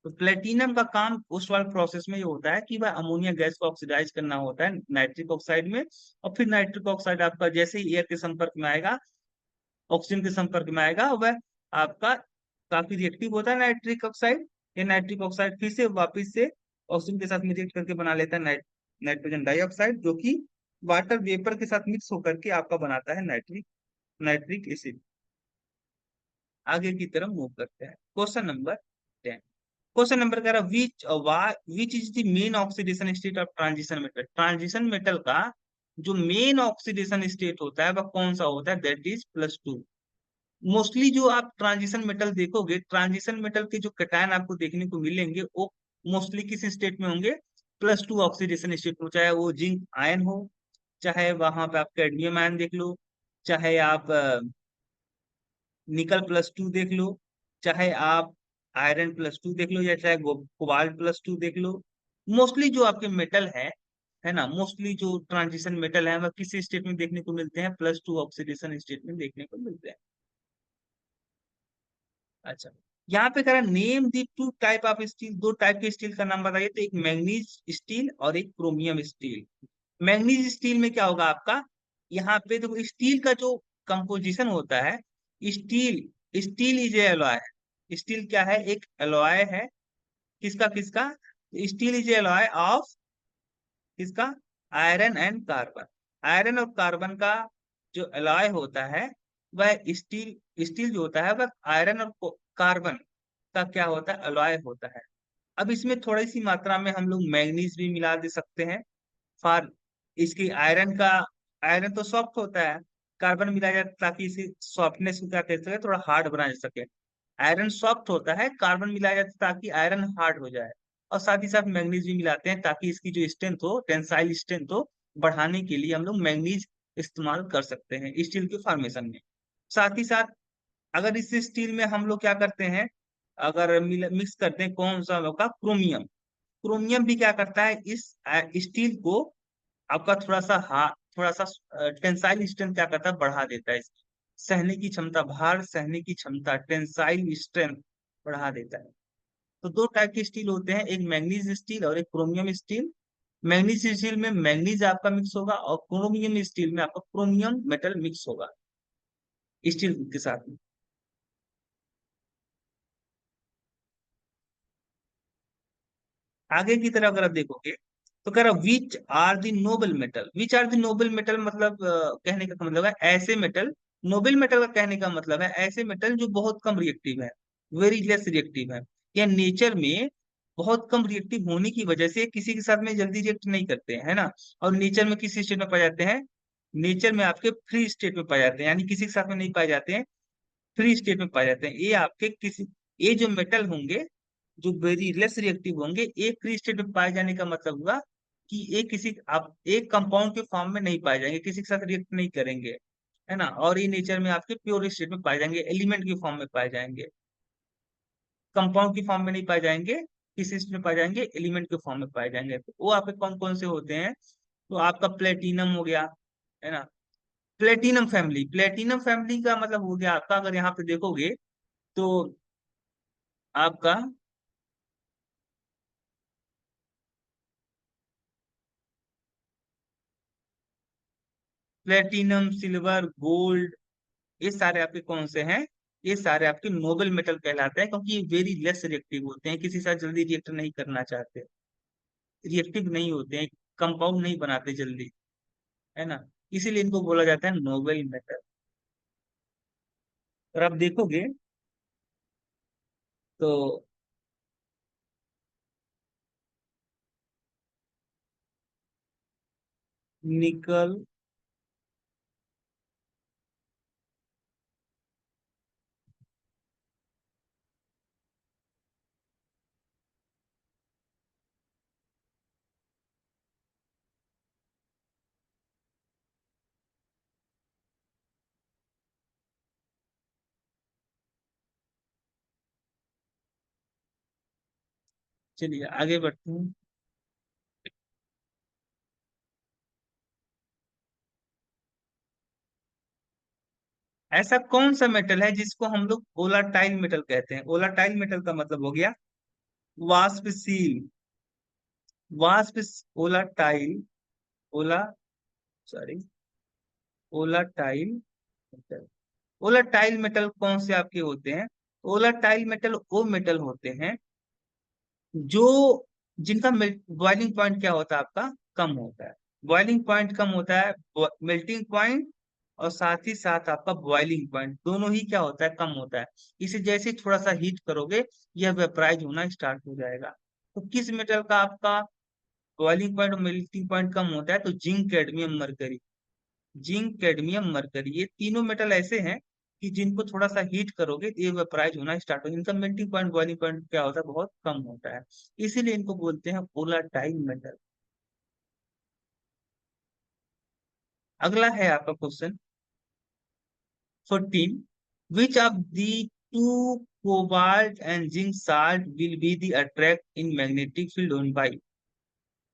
तो प्लेटिनम का काम पोस्ट प्रोसेस में ये होता है कि वह अमोनिया गैस को ऑक्सीडाइज करना होता है नाइट्रिक ऑक्साइड में। और फिर नाइट्रिक ऑक्साइड आपका जैसे ही एयर के संपर्क में आएगा, ऑक्सीजन के संपर्क में आएगा, वह आपका काफी रिएक्टिव होता है नाइट्रिक ऑक्साइड। ये नाइट्रिक ऑक्साइड फिर से वापस से ऑक्सीजन के साथ में रिएक्ट करके बना लेता है नाइट्रोजन डाइऑक्साइड, जो कि वाटर वेपर के साथ मिक्स होकर के आपका बनाता है नाइट्रिक नाइट्रिक एसिड। आगे की तरफ मूव करते हैं। Question number 10। क्वेश्चन नंबर कह रहा which is the main oxidation state of transition metal? Transition metal का जो मेन ऑक्सीडेशन स्टेट होता है वह कौन सा होता है? That is +2। मोस्टली जो आप ट्रांजिशन मेटल देखोगे, ट्रांजिशन मेटल के जो कटायन आपको देखने को मिलेंगे वो मोस्टली किस स्टेट में होंगे? +2 ऑक्सीडेशन स्टेट में। चाहे वो जिंक आयन हो, चाहे वहां पे आप कैडमियम आयन देख लो, चाहे आप निकल +2 देख लो, चाहे आप आयरन +2 देख लो, या चाहे कोबाल्ट +2 देख लो। मोस्टली जो आपके मेटल है ना, मोस्टली जो ट्रांजिशन मेटल है वह किस स्टेट में देखने को मिलते हैं? +2 ऑक्सीडेशन स्टेट में देखने को मिलते हैं। अच्छा, यहाँ पे कह रहा name the two type of steel, दो टाइप के स्टील का नाम बताइए। तो एक मैग्नीज स्टील और एक क्रोमियम स्टील। मैग्नीज स्टील में क्या होगा आपका, यहाँ पे देखो स्टील का जो कंपोजिशन होता है, steel steel is alloy. Steel क्या है? एक एलॉय है। किसका किसका? स्टील इज एलॉय ऑफ किसका? Iron and carbon. आयरन और कार्बन का जो एलॉय होता है वह स्टील स्टील जो होता है वह आयरन और कार्बन का क्या होता है? एलॉय होता है। अब इसमें थोड़ी सी मात्रा में हम लोग मैग्नीज भी मिला दे सकते हैं फॉर इसकी आयरन का। आयरन तो सॉफ्ट होता है, कार्बन मिलाया जाए ताकि इसी सॉफ्टनेस को क्या कर सके, थोड़ा हार्ड बना जा सके। आयरन सॉफ्ट होता है, कार्बन मिलाया जाता है ताकि आयरन हार्ड हो जाए। और साथ ही साथ मैग्नीज भी मिलाते हैं ताकि इसकी जो स्ट्रेंथ हो, टेंसाइल स्ट्रेंथ हो, बढ़ाने के लिए हम लोग मैग्नीज इस्तेमाल कर सकते हैं स्टील के फॉर्मेशन में। साथ ही साथ अगर इस स्टील में हम लोग क्या करते हैं, अगर मिक्स करते हैं कौन सा होगा? क्रोमियम। क्रोमियम भी क्या करता है, इस स्टील को आपका थोड़ा सा टेंसाइल स्ट्रेंथ क्या करता है? बढ़ा देता है इसकी सहने की क्षमता, भार सहने की क्षमता, टेंसाइल स्ट्रेंथ बढ़ा देता है। तो दो टाइप के स्टील होते हैं, एक मैग्नीज स्टील और एक क्रोमियम स्टील। मैग्नीज स्टील में मैग्नीज आपका मिक्स होगा और क्रोमियम स्टील में आपका क्रोमियम मेटल मिक्स होगा स्टील के साथ में। आगे की तरफ अगर आप देखोगे तो कह रहा which are the noble metal. Which are the noble metal मतलब कहने का मतलब है ऐसे मेटल। नोबल मेटल का कहने का मतलब है ऐसे मेटल जो बहुत कम रिएक्टिव है, वेरी लेस रिएक्टिव है, या नेचर में बहुत कम रिएक्टिव होने की वजह से किसी के साथ में जल्दी रिएक्ट नहीं करते हैं, है ना। और नेचर में किस स्टेट में पाए जाते हैं? नेचर में आपके फ्री स्टेट में पाए जाते हैं, यानी किसी के साथ में नहीं पाए जाते हैं, फ्री स्टेट में पाए जाते हैं। ये आपके किसी ये जो मेटल होंगे जो वेरी लेस रिएक्टिव होंगे, एक फ्री स्टेट में पाए जाने का मतलब हुआ कि एक किसी आप एक कंपाउंड के फॉर्म में नहीं पाए जाएंगे, किसी के साथ रिएक्ट नहीं करेंगे, है ना। और ये नेचर में आपके प्योर स्टेट में पाए जाएंगे, एलिमेंट के फॉर्म में पाए जाएंगे, कंपाउंड के फॉर्म में नहीं पाए जाएंगे, किस स्टेट में पाए जाएंगे? एलिमेंट के फॉर्म में पाए जाएंगे। तो वो आपके कौन कौन से होते हैं? तो आपका प्लेटिनम हो गया, है ना। प्लेटिनम फैमिली का मतलब हो गया आपका, अगर यहाँ पे देखोगे तो आपका प्लेटिनम, सिल्वर, गोल्ड, ये सारे आपके कौन से हैं? ये सारे आपके नोबल मेटल कहलाते हैं, क्योंकि ये वेरी लेस रिएक्टिव होते हैं, किसी के साथ जल्दी रिएक्ट नहीं करना चाहते, रिएक्टिव नहीं होते हैं, कंपाउंड नहीं बनाते जल्दी, है ना। इसीलिए इनको बोला जाता है नोबल मेटल। और आप देखोगे तो निकल, चलिए आगे बढ़ते हैं। ऐसा कौन सा मेटल है जिसको हम लोग वोलाटाइल मेटल कहते हैं? वोलाटाइल मेटल का मतलब हो गया वाष्पशील। वाष्प वोलाटाइल, ओला sorry volatile metal. Volatile metal कौन से आपके होते हैं? वोलाटाइल मेटल वो मेटल होते हैं जो जिनका बॉइलिंग पॉइंट क्या होता है आपका? कम होता है। बॉइलिंग पॉइंट कम होता है, मेल्टिंग पॉइंट और साथ ही साथ आपका बॉइलिंग पॉइंट दोनों ही क्या होता है? कम होता है। इसे जैसे ही थोड़ा सा हीट करोगे यह वेपराइज होना स्टार्ट हो जाएगा। तो किस मेटल का आपका बॉइलिंग पॉइंट और मेल्टिंग पॉइंट कम होता है? तो zinc, cadmium, mercury. Zinc, cadmium, mercury, ये तीनों मेटल ऐसे हैं कि जिनको थोड़ा सा हीट करोगे तो ये वेपराइज होना स्टार्ट हो, इनका मेल्टिंग पॉइंट, बॉइलिंग पॉइंट क्या होता है? बहुत कम होता है। इसीलिए इनको बोलते हैं वोलाटाइल मेटल। अगला है आपका question 14। Which of the two cobalt and zinc salt will be the attract in magnetic field on by.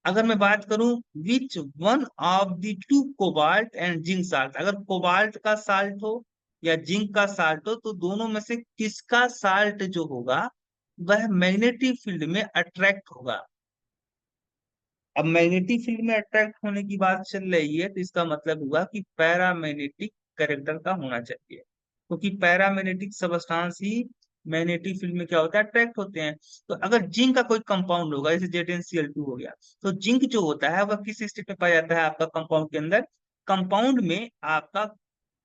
अगर मैं बात करूं which one of the two cobalt and zinc salt, अगर कोबाल्ट का साल्ट हो या जिंक का साल्ट हो तो दोनों में से किसका साल्ट जो होगा वह मैग्नेटिक फील्ड में अट्रैक्ट होगा। अब मैग्नेटिक फील्ड में अट्रैक्ट होने की बात चल रही है तो इसका मतलब हुआ कि पैरामैग्नेटिक कैरेक्टर का होना चाहिए, क्योंकि पैरामैग्नेटिक सबस्टांस ही मैग्नेटिक फील्ड में क्या होता है, अट्रैक्ट होते हैं। तो अगर जिंक का कोई कंपाउंड होगा जैसे ZnCl2 हो गया, तो जिंक जो होता है वह किस स्टेट में पाया जाता है आपका कंपाउंड के अंदर। कंपाउंड में आपका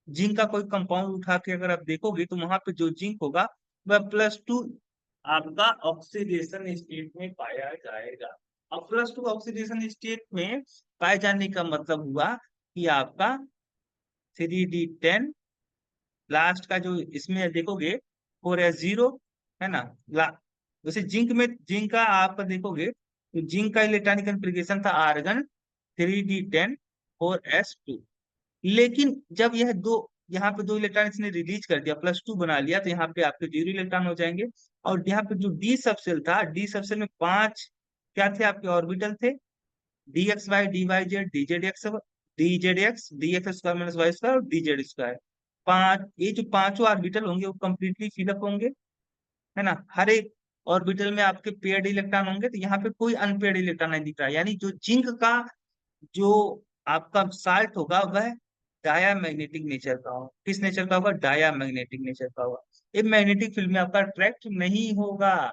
जिंक का कोई कंपाउंड उठा के अगर आप देखोगे तो वहां पे जो जिंक होगा वह +2 आपका ऑक्सीडेशन स्टेट में पाया जाएगा। अब +2 ऑक्सीडेशन स्टेट में पाए जाने का मतलब हुआ कि आपका 3D10 लास्ट का जो इसमें देखोगे 4s0 है ना। वैसे जिंक का आप देखोगे तो जिंक का इलेक्ट्रॉनिक कॉन्फ़िगरेशन था आर्गन 3D10 4s2। लेकिन जब यह दो यहाँ पे दो इलेक्ट्रॉन इसने रिलीज कर दिया, +2 बना लिया, तो यहाँ पे आपके 0 इलेक्ट्रॉन हो जाएंगे। और यहाँ पे जो डी सबसेल था, डी सबसेल में 5 क्या थे आपके ऑर्बिटल थे, DXY DYZ DZ X square minus Y square और DZ स्क्वायर। पांच, ये जो पांचों ऑर्बिटल होंगे वो कंप्लीटली फिलअप होंगे, है ना। हर एक ऑर्बिटल में आपके पेयर्ड इलेक्ट्रॉन होंगे, तो यहाँ पे कोई अनपेयर्ड इलेक्ट्रॉन नहीं दिख रहा है, यानी जो जिंक का जो आपका साल्ट होगा वह डाया मैग्नेटिक नेचर का होगा। किस नेचर का होगा, डाया मैग्नेटिक नेचर का होगा। ये मैग्नेटिक फील्ड में आपका अट्रैक्ट नहीं होगा।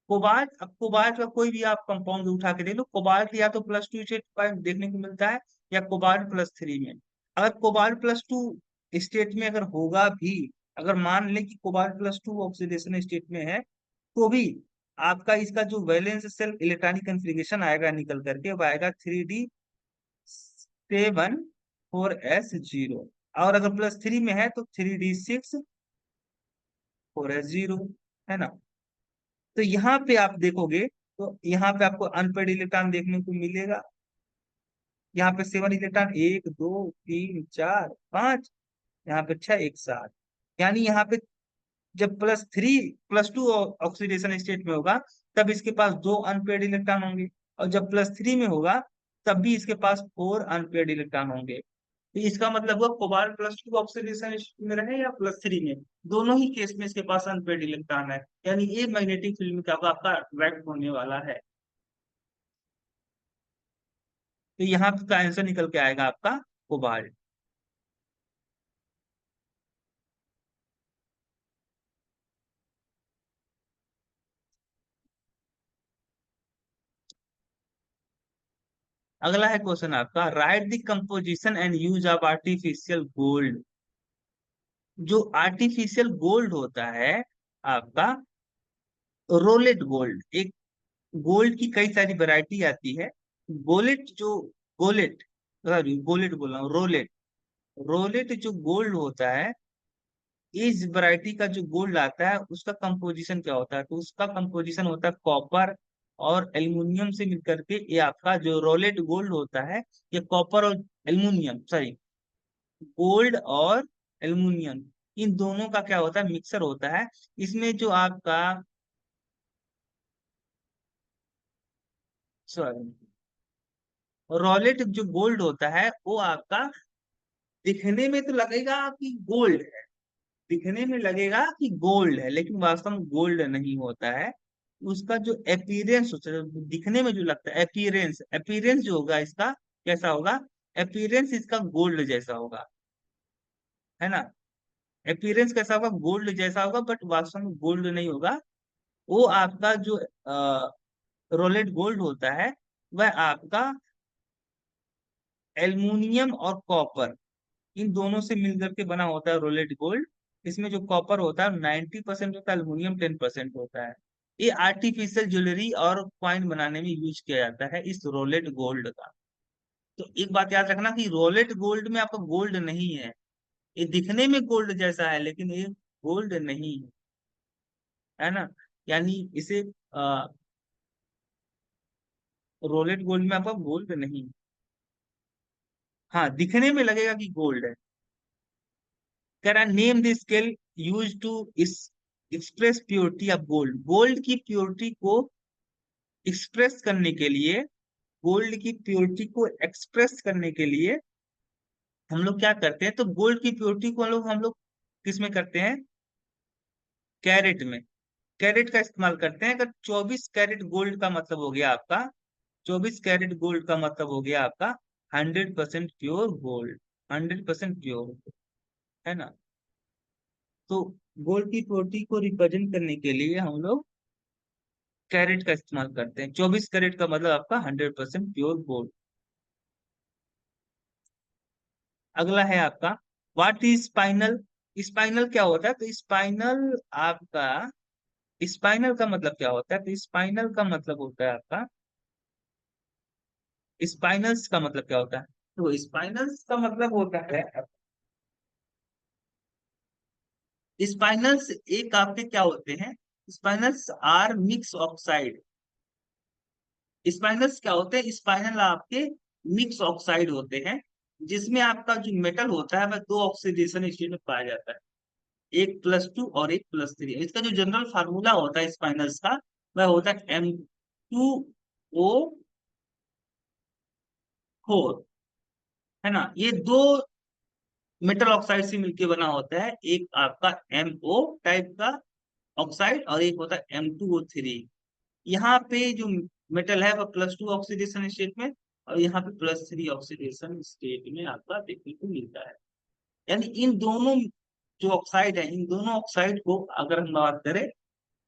कोबाल्ट, अब कोबाल्ट का कोई भी आप कंपाउंड उठा के देख लो, कोबाल्ट या तो +2 स्टेट पर देखने को मिलता है या कोबाल्ट +3 में। अगर कोबाल्ट +2 स्टेट में अगर होगा भी, अगर मान लें कि कोबाल्ट +2 ऑक्सीडेशन स्टेट में है, तो भी आपका इसका जो वैलेंस सेल इलेक्ट्रॉनिक कन्फिग्रेशन आएगा निकल करके वो आएगा 3D7 4s0। और अगर +3 में है तो 3D6 4s0, है ना। तो यहाँ पे आप देखोगे तो यहाँ पे आपको अनपेड इलेक्ट्रॉन देखने को मिलेगा। यहाँ पे 7 इलेक्ट्रॉन, 1 2 3 4 5, यहाँ पे 6 एक साथ। यानी यहाँ पे जब +2 ऑक्सीडेशन स्टेट में होगा तब इसके पास 2 अनपेड इलेक्ट्रॉन होंगे, और जब +3 में होगा तब भी इसके पास 4 अनपेड इलेक्ट्रॉन होंगे। तो इसका मतलब हुआ कोबाल्ट +2 ऑक्सीडेशन में रहे या +3 में, दोनों ही केस में इसके पास अनपेड इलेक्ट्रॉन है, यानी ये मैग्नेटिक फील्ड में क्या होगा, आपका अट्रैक्ट होने वाला है। तो यहाँ का आंसर निकल के आएगा आपका कोबाल्ट। अगला है क्वेश्चन आपका, right the composition and use of artificial gold. जो आर्टिफिशियल गोल्ड होता है आपका, रोलेट गोल्ड, एक गोल्ड की कई सारी वैरायटी आती है। गोलेट जो गोलेट सॉरी गोलेट बोल रहा हूँ, रोलेट। रोलेट जो गोल्ड होता है, इस वैरायटी का जो गोल्ड आता है उसका कंपोजिशन क्या होता है, तो उसका कंपोजिशन होता है कॉपर और एल्युमिनियम से मिलकर के ये आपका जो रोलेट गोल्ड होता है, ये कॉपर और एल्युमिनियम सॉरी गोल्ड और एल्युमिनियम, इन दोनों का क्या होता है, मिक्सर होता है। इसमें जो आपका सॉरी रोलेट जो गोल्ड होता है वो आपका दिखने में तो लगेगा कि गोल्ड है, दिखने में लगेगा कि गोल्ड है, लेकिन वास्तव में गोल्ड नहीं होता है। उसका जो अपीयरेंस होता है, दिखने में जो लगता है, अपीयरेंस अपीयरेंस जो होगा इसका कैसा होगा, अपीयरेंस इसका गोल्ड जैसा होगा, है ना। अपीयरेंस कैसा होगा, गोल्ड जैसा होगा, बट वास्तव में गोल्ड नहीं होगा। वो आपका जो रोलेट गोल्ड होता है वह आपका एल्युमिनियम और कॉपर, इन दोनों से मिलकर के बना होता है रोलेट गोल्ड। इसमें जो कॉपर होता है 90% होता है, एल्युमिनियम 10% होता है। ये आर्टिफिशियल ज्वेलरी और कॉइन बनाने में यूज किया जाता है इस रोलेट गोल्ड का। तो एक बात याद रखना कि रोलेट गोल्ड में आपका गोल्ड नहीं है, ये दिखने में गोल्ड जैसा है लेकिन ये गोल्ड नहीं है, है ना। यानी इसे रोलेट गोल्ड में आपका गोल्ड नहीं है। हाँ, दिखने में लगेगा कि गोल्ड है। कह रहा name the scale use to इस express purity of gold, gold की प्योरिटी को एक्सप्रेस करने के लिए, गोल्ड की प्योरिटी को एक्सप्रेस करने के लिए हम लोग क्या करते हैं, तो गोल्ड की प्योरिटी को हम लोग किस में करते हैं, कैरेट में, कैरेट का इस्तेमाल करते हैं। अगर 24 कैरेट गोल्ड का मतलब हो गया आपका, 24 कैरेट गोल्ड का मतलब हो गया आपका 100% प्योर गोल्ड, 100% प्योर, है ना। तो गोल्ड की प्योरिटी को रिप्रेजेंट करने के लिए हम लोग कैरेट का इस्तेमाल करते हैं। 24 कैरेट का मतलब आपका 100% प्योर गोल्ड। अगला है आपका व्हाट इज स्पाइनल, स्पाइनल क्या होता है, तो स्पाइनल आपका, स्पाइनल का मतलब क्या होता है, तो स्पाइनल का मतलब होता है आपका, स्पाइनल्स का मतलब क्या होता है, तो स्पाइनल्स का मतलब होता है, स्पाइनल्स एक आपके क्या होते हैं, स्पाइनल्स आर मिक्स ऑक्साइड, स्पाइनल्स क्या होते हैं, स्पाइनल आपके मिक्स ऑक्साइड होते हैं, जिसमें आपका जो मेटल होता है वह दो ऑक्सीडेशन स्टेट में पाया जाता है, एक +2 और एक +3। इसका जो जनरल फार्मूला होता है स्पाइनल्स का, वह होता है M2O4, है ना। ये दो मेटल ऑक्साइड से मिलकर बना होता है, एक आपका MO टाइप का ऑक्साइड और एक होता है M2O3। यहाँ पे जो मेटल है वह +2 ऑक्सीडेशन स्टेट में, और यहाँ पे +3 ऑक्सीडेशन स्टेट में आपका देखने को मिलता है। यानी इन दोनों जो ऑक्साइड है, इन दोनों ऑक्साइड को अगर हम बात करें,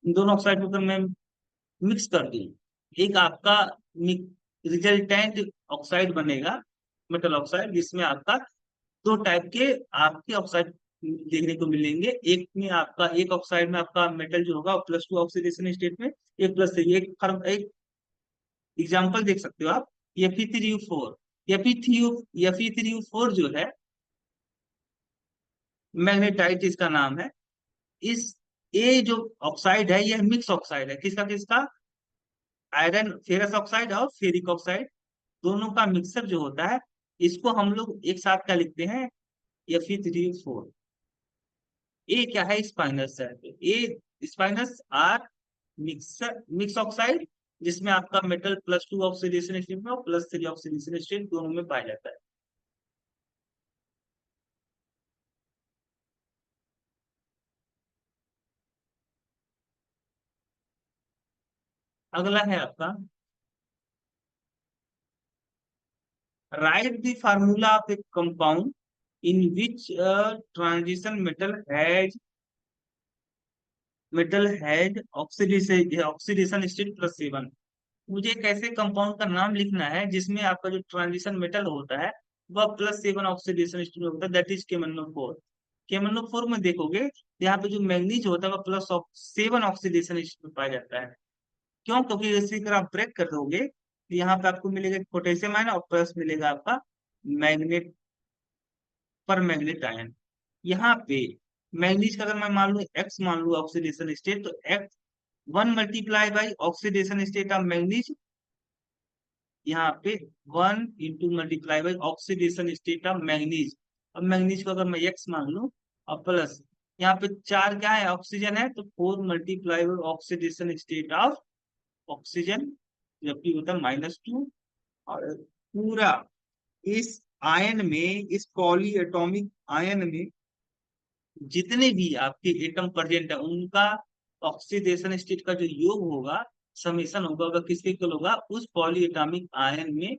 इन दोनों ऑक्साइड को अगर मैं मिक्स कर दूं, एक आपका रिजल्टेंट ऑक्साइड बनेगा, मेटल ऑक्साइड, जिसमें आपका दो टाइप के आपके ऑक्साइड देखने को मिलेंगे। एक में आपका, एक ऑक्साइड में आपका मेटल जो होगा +2 ऑक्सीडेशन स्टेट में, एक +3, एक एग्जांपल देख सकते हो आप, Fe3U4, Fe3U4 जो है मैग्नेटाइट इसका नाम है। इस ये जो ऑक्साइड है यह मिक्स ऑक्साइड है, किसका किसका, आयरन फेरस ऑक्साइड और फेरिक ऑक्साइड, दोनों का मिक्सर जो होता है, इसको हम लोग एक साथ क्या लिखते हैं, Fe3U4। ये क्या है, स्पाइनस है। तो ये spinels are mixer mixed oxide, जिसमें आपका मेटल +2 ऑक्सीडेशन स्टेट में और +3 ऑक्सीडेशन स्टेट दोनों में पाया जाता है। अगला है आपका right the formula of A compound in which transition metal has oxidation state +7। मुझे एक ऐसे कंपाउंड का नाम लिखना है जिसमें आपका जो ट्रांजिशन मेटल होता है वह +7 ऑक्सीडेशन स्टेट में होता है, दैट इज KMnO4। KMnO4 में देखोगे यहाँ पे जो मैंगनीज होता है वह +7 ऑक्सीडेशन स्टेट में पाया जाता है। क्यों, क्योंकि इसी अगर आप ब्रेक कर दोगे तो यहाँ पे आपको मिलेगा पोटेशियम आयन और प्लस मिलेगा आपका मैग्नेट, पर मैग्नेट आयन। यहाँ पे मैग्नीज का अगर मैं मान लू एक्स मान लू ऑक्सीडेशन स्टेट, तो x 1 × oxidation state of manganese, यहाँ पे 1 × ऑक्सीडेशन स्टेट ऑफ मैग्नीज। अब मैग्नीज को अगर मैं एक्स मान लू और प्लस यहाँ पे 4 क्या है, ऑक्सीजन है, तो 4 × ऑक्सीडेशन स्टेट ऑफ ऑक्सीजन, जबकि होता है -2। और पूरा इस आयन में, इस पॉली एटॉमिक आयन में जितने भी आपके एटम प्रेजेंट है उनका ऑक्सीडेशन स्टेट का जो योग होगा, समेशन होगा, वह किसके इक्वल होगा, उस पॉली एटॉमिक आयन में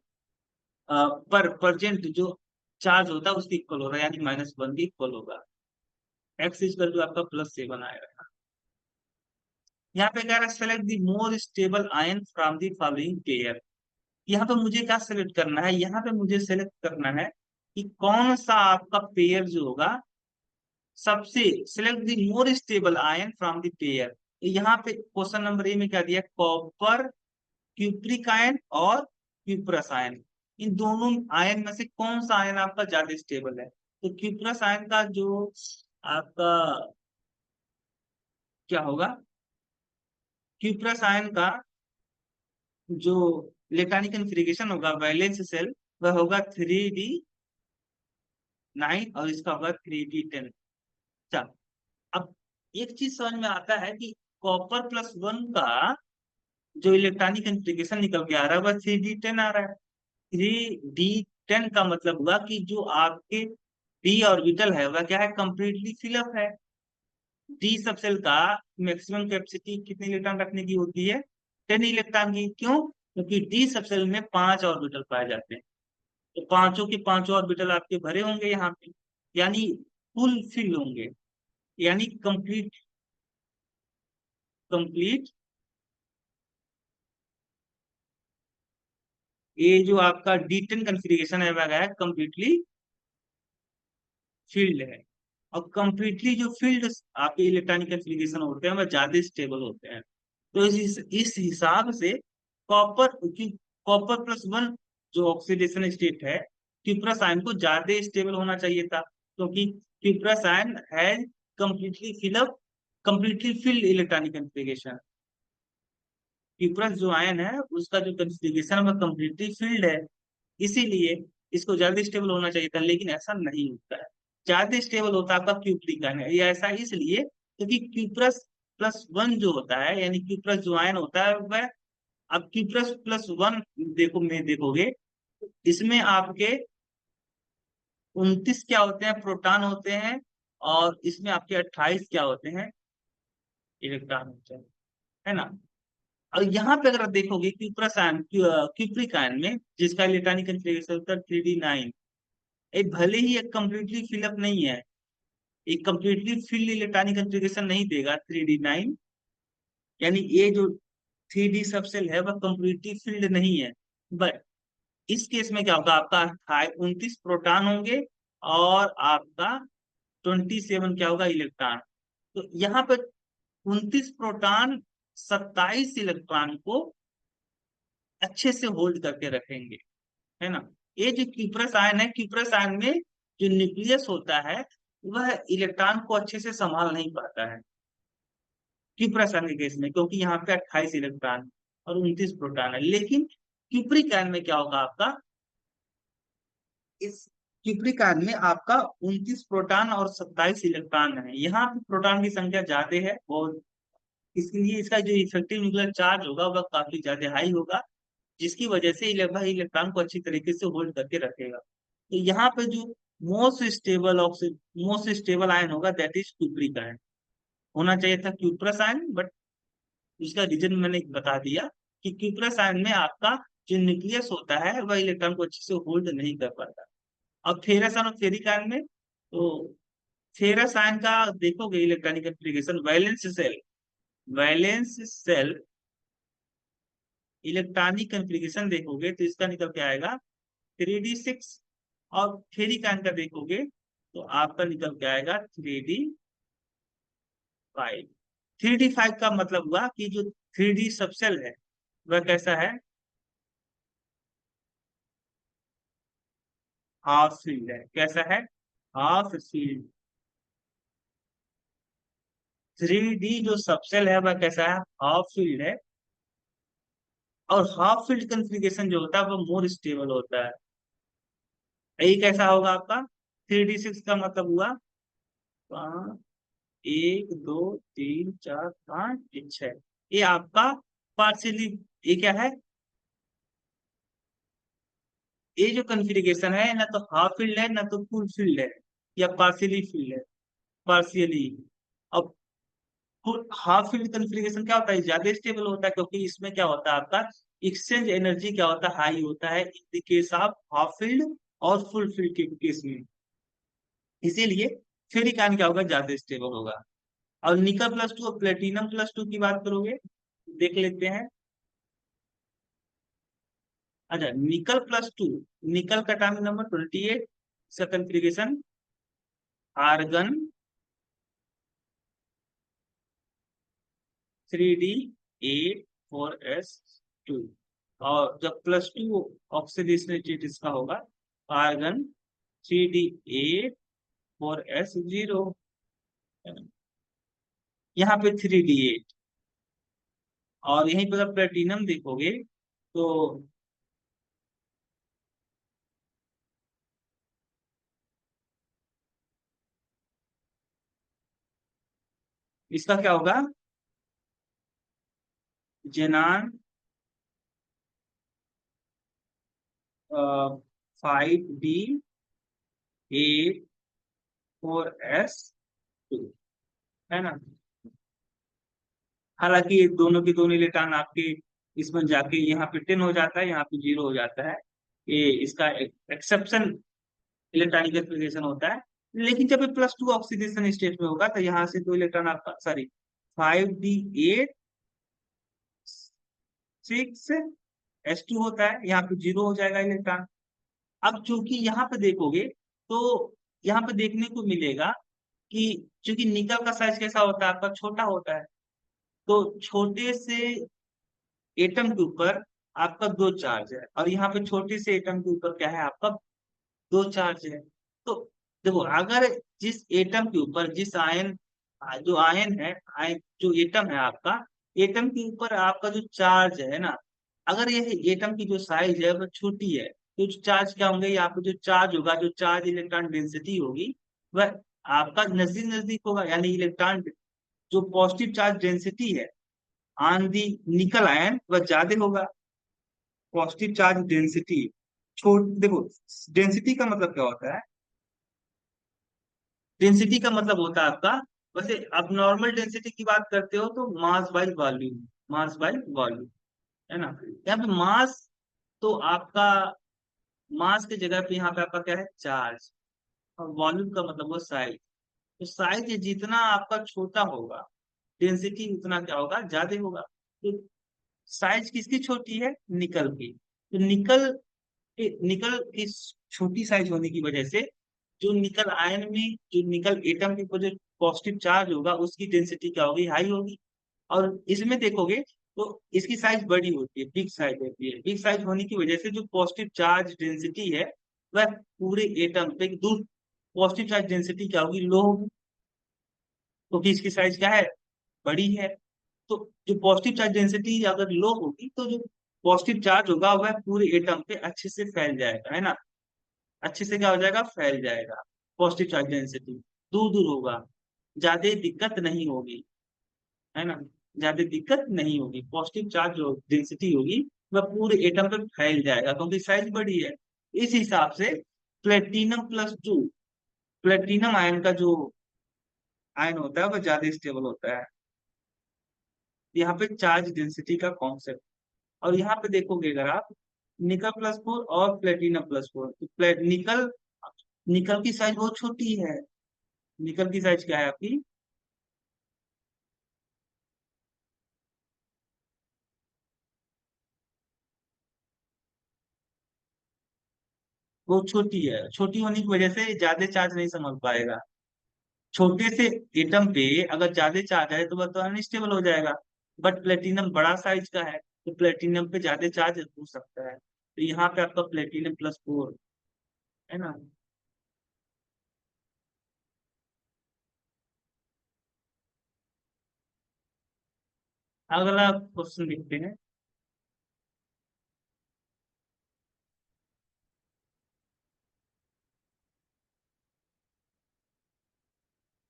पर प्रेजेंट जो चार्ज होता है उसके इक्वल होगा, यानी -1 के इक्वल होगा। एक्स इक्वल टू आपका +7 आएगा। यहाँ पे कह रहा है select the more stable ion from the following pair. यहाँ पे मुझे क्या सेलेक्ट करना है, यहाँ पे मुझे सेलेक्ट करना है कि कौन सा आपका पेयर जो होगा सबसे, select the more stable ion from the pair. यहाँ पे क्वेश्चन नंबर ए में क्या दिया, कॉपर, क्यूप्रिक आयन और क्यूप्रस आयन, इन दोनों आयन में से कौन सा आयन आपका ज्यादा स्टेबल है। तो क्यूप्रस आयन का जो आपका क्या होगा, क्यूप्रस आयन का जो इलेक्ट्रॉनिक कन्फिग्रेशन होगा वैलेंस सेल, वह होगा 3d9 और इसका होगा 3d10। चल, अब एक चीज समझ में आता है कि कॉपर प्लस वन का जो इलेक्ट्रॉनिक कॉन्फ़िगरेशन निकल के आ रहा है वह 3d10 आ रहा है। 3d10 का मतलब हुआ कि जो आपके डी ऑर्बिटल है वह क्या है, कंप्लीटली फिलअप है। डी सबसेल का मैक्सिमम कैपेसिटी कितने इलेक्ट्रॉन रखने की होती है, 10 इलेक्ट्रॉन की। क्यों? क्योंकि डी सबसेल में 5 ऑर्बिटल पाए जाते हैं, तो पांचों के पांचों ऑर्बिटल आपके भरे होंगे यहाँ पे, यानी फुल फिल होंगे, यानी कंप्लीट, कंप्लीट। ये जो आपका डी 10 कॉन्फ़िगरेशन है वह है कंप्लीटली फील्ड है। और कंप्लीटली जो फील्ड आपके इलेक्ट्रॉनिक कॉन्फ़िगरेशन होते हैं वह ज्यादा स्टेबल होते हैं। तो इस हिसाब से कॉपर की, कॉपर प्लस वन जो ऑक्सीडेशन स्टेट है, क्यूप्रस आयन को ज्यादा स्टेबल होना चाहिए था, क्योंकि cuprous ion has completely fill up, completely filled electronic configuration. Cuprous जो आयन है उसका जो कॉन्फ़िगरेशन है वह कंप्लीटली फिल्ड है, इसीलिए इसको ज्यादा स्टेबल होना चाहिए था, लेकिन ऐसा नहीं होता है। ज्यादा स्टेबल होता है आपका क्यूप्रिक आयन है, ये ऐसा इसलिए क्योंकि क्यूप्रस प्लस वन जो होता है, यानी क्यूप्रस जो आयन होता है वह, अब क्यूप्रस प्लस वन देखो में देखोगे, इसमें आपके 29 क्या होते हैं, प्रोटॉन होते हैं, और इसमें आपके 28 क्या होते हैं, इलेक्ट्रॉन होते हैं, है ना। और यहाँ पे अगर आप देखोगे क्यूप्रस आयन, क्यूप्रिक आयन में जिसका इलेक्ट्रॉनिक कॉन्फ़िगरेशन होता है 3d9, ये भले ही एक कंप्लीटली फिलअप नहीं है, एक कंप्लीटली फिल्ड इलेक्ट्रॉनिक कॉन्फ़िगरेशन नहीं देगा 3d9, यानी ये जो 3d सबसेल है वह कंप्लीटली फिल्ड नहीं है। बट इस केस में क्या होगा, आपका 29 प्रोटॉन होंगे, और आपका 27 क्या होगा, इलेक्ट्रॉन। तो यहाँ पे 29 प्रोटॉन 27 इलेक्ट्रॉन को अच्छे से होल्ड करके रखेंगे, है ना। ये जो क्यूप्रस आयन है, क्यूप्रस आयन में जो न्यूक्लियस होता है वह इलेक्ट्रॉन को अच्छे से संभाल नहीं पाता है क्यूप्रस आयन के केस में, क्योंकि यहाँ पे 28 इलेक्ट्रॉन और 29 प्रोटॉन है। लेकिन क्यूप्रिक आयन में क्या होगा आपका, इस क्यूप्रिक आयन में आपका 29 प्रोटॉन और 27 इलेक्ट्रॉन है, यहाँ पे प्रोटॉन की संख्या ज्यादा है, और इसलिए इसका जो इफेक्टिव न्यूक्लियर चार्ज होगा वह काफी ज्यादा हाई होगा, जिसकी वजह से वह इलेक्ट्रॉन को अच्छी तरीके से होल्ड करके रखेगा। तो यहाँ पे जो most stable oxy most stable ion होगा दैट इज क्यूप्रिक आयन। होना चाहिए था क्यूप्रस आयन, बट उसका रीजन मैंने बता दिया कि क्यूप्रस आयन में आपका जो न्यूक्लियस होता है वह इलेक्ट्रॉन को अच्छे से होल्ड नहीं कर पाता। अब फेरस आयन और फेरिक आयन में, तो फेरस आयन का देखोगे electronic configuration, valence shell electronic configuration देखोगे तो इसका निकल के आएगा 3d6, और फेरिक आयन का देखोगे तो आपका निकल के आएगा 3d5। 3d5 का मतलब हुआ कि जो 3d सबसेल है वह कैसा है, हाफ फील्ड है। कैसा है, हाफ फील्ड। 3d जो सबसेल है वह कैसा है, हाफ फील्ड है। और हाफ फील्ड कॉन्फ़िगरेशन जो होता है वो मोर स्टेबल होता है। यही कैसा होगा आपका, 3d6 का मतलब हुआ 5, 1 2 3 4 5 6, ये आपका पार्शियली, ये क्या है, ये जो कॉन्फ़िगरेशन है ना तो हाफ फील्ड है ना तो फुल फील्ड है, या पार्शियली फील्ड है, पार्शियली। अब हाफ फील्ड कॉन्फ़िगरेशन क्या होता है, ज्यादा स्टेबल होता है, क्योंकि इसमें क्या होता है आपका एक्सचेंज एनर्जी क्या होता है, हाई होता है इन the case of half field और फुल फील्ड के केस में, इसीलिए फेरिक आयन क्या होगा, ज्यादा स्टेबल होगा। और निकल प्लस टू और प्लेटिनम प्लस टू की बात करोगे, देख लेते हैं। अच्छा, निकल प्लस टू, निकल का एटॉमिक नंबर 28, इसका कॉन्फ़िगरेशन आर्गन 3d8 4s2, और जब प्लस टू ऑक्सीडेशन स्टेट इसका होगा, आर्गन 3d8 4s0, यहाँ पे 3d8। और यहीं पर अगर प्लेटिनम देखोगे तो इसका क्या होगा? जेनान 5D 8 4s2, है ना। हालांकि ये दोनों के दोनों इलेक्ट्रॉन आपके इसमें जाके यहाँ पे 10 हो जाता है, यहाँ पे 0 हो जाता है। ये इसका एक्सेप्शन इलेक्ट्रॉनिक एस्पिरेशन होता है। लेकिन जब ये +2 ऑक्सीडेशन स्टेट में होगा तो यहाँ से दो इलेक्ट्रॉन आपका, सॉरी, 5D8 6s2 होता है, यहाँ पे 0 हो जाएगा इलेक्ट्रॉन। अब चूंकि यहाँ पे देखोगे तो यहाँ पे देखने को मिलेगा कि चूंकि निकल का साइज कैसा होता है आपका, छोटा होता है। तो छोटे से एटम के ऊपर आपका दो चार्ज है, और यहाँ पे छोटे से एटम के ऊपर क्या है आपका, दो चार्ज है। तो देखो, अगर जिस एटम के ऊपर जिस आयन, जो आयन है, आयन जो एटम है आपका, एटम के ऊपर आपका जो चार्ज है ना, अगर यह एटम की जो साइज है वो छोटी है, तो जो चार्ज क्या होंगे, यहाँ पे जो चार्ज होगा, जो चार्ज इलेक्ट्रॉन डेंसिटी होगी, वह आपका नजदीक नजदीक होगा। यानी इलेक्ट्रॉन जो पॉजिटिव चार्ज डेंसिटी है ऑन दी निकल आयन वह ज्यादा होगा। पॉजिटिव चार्ज डेंसिटी, छोड़ देखो, डेंसिटी का मतलब क्या होता है? डेंसिटी का मतलब होता है आपका, वैसे आप नॉर्मल डेंसिटी की बात करते हो तो mass by volume, mass by volume, है ना। यहाँ पे मास, तो आपका मास की जगह पे यहाँ पे आपका क्या है, चार्ज। और वॉल्यूम का मतलब वो साइज। तो साइज जितना आपका छोटा होगा, डेंसिटी उतना क्या होगा, ज्यादा होगा। तो साइज किसकी छोटी है, निकल की। तो निकल, निकल की छोटी साइज होने की वजह से जो निकल आयन में, जो निकल एटम के ऊपर जो पॉजिटिव चार्ज होगा उसकी डेंसिटी क्या होगी, हाई होगी। और इसमें देखोगे तो इसकी साइज बड़ी होती है, बिग साइज होती है। बिग साइज होने की वजह से जो पॉजिटिव चार्ज डेंसिटी है वह पूरे एटम पे दूर, पॉजिटिव चार्ज डेंसिटी क्या होगी, लो होगी, क्योंकि इसकी साइज क्या है, बड़ी है। तो जो पॉजिटिव चार्ज डेंसिटी अगर लो होगी तो जो पॉजिटिव चार्ज होगा वह पूरे एटम पे अच्छे से फैल जाएगा, है ना। अच्छे से क्या हो जाएगा, फैल जाएगा। पॉजिटिव चार्ज डेंसिटी दूर दूर होगा, ज्यादा दिक्कत नहीं होगी, है ना। ज्यादा दिक्कत नहीं होगी, पॉजिटिव चार्ज जो डेंसिटी होगी वह पूरे एटम पे फैल जाएगा, क्योंकि साइज बड़ी है। इस हिसाब से प्लेटिनम +2, प्लेटिनम आयन का जो आयन होता है वह ज्यादा स्टेबल होता है। यहाँ पे चार्ज डेंसिटी का कॉन्सेप्ट। और यहाँ पे देखोगे अगर आप, निकल +4 और प्लेटिनम +4, तो निकल, निकल की साइज बहुत छोटी है। निकल की साइज क्या है आपकी, वो छोटी है। छोटी होने की वजह से ज्यादा चार्ज नहीं संभाल पाएगा। छोटे से एटम पे अगर ज्यादा चार्ज है तो वह तो अनस्टेबल हो जाएगा। बट प्लेटिनम बड़ा साइज का है, तो प्लेटिनम पे ज्यादा चार्ज हो सकता है। तो यहाँ पे आपका प्लेटिनम +4, है ना। अगला क्वेश्चन देखते हैं।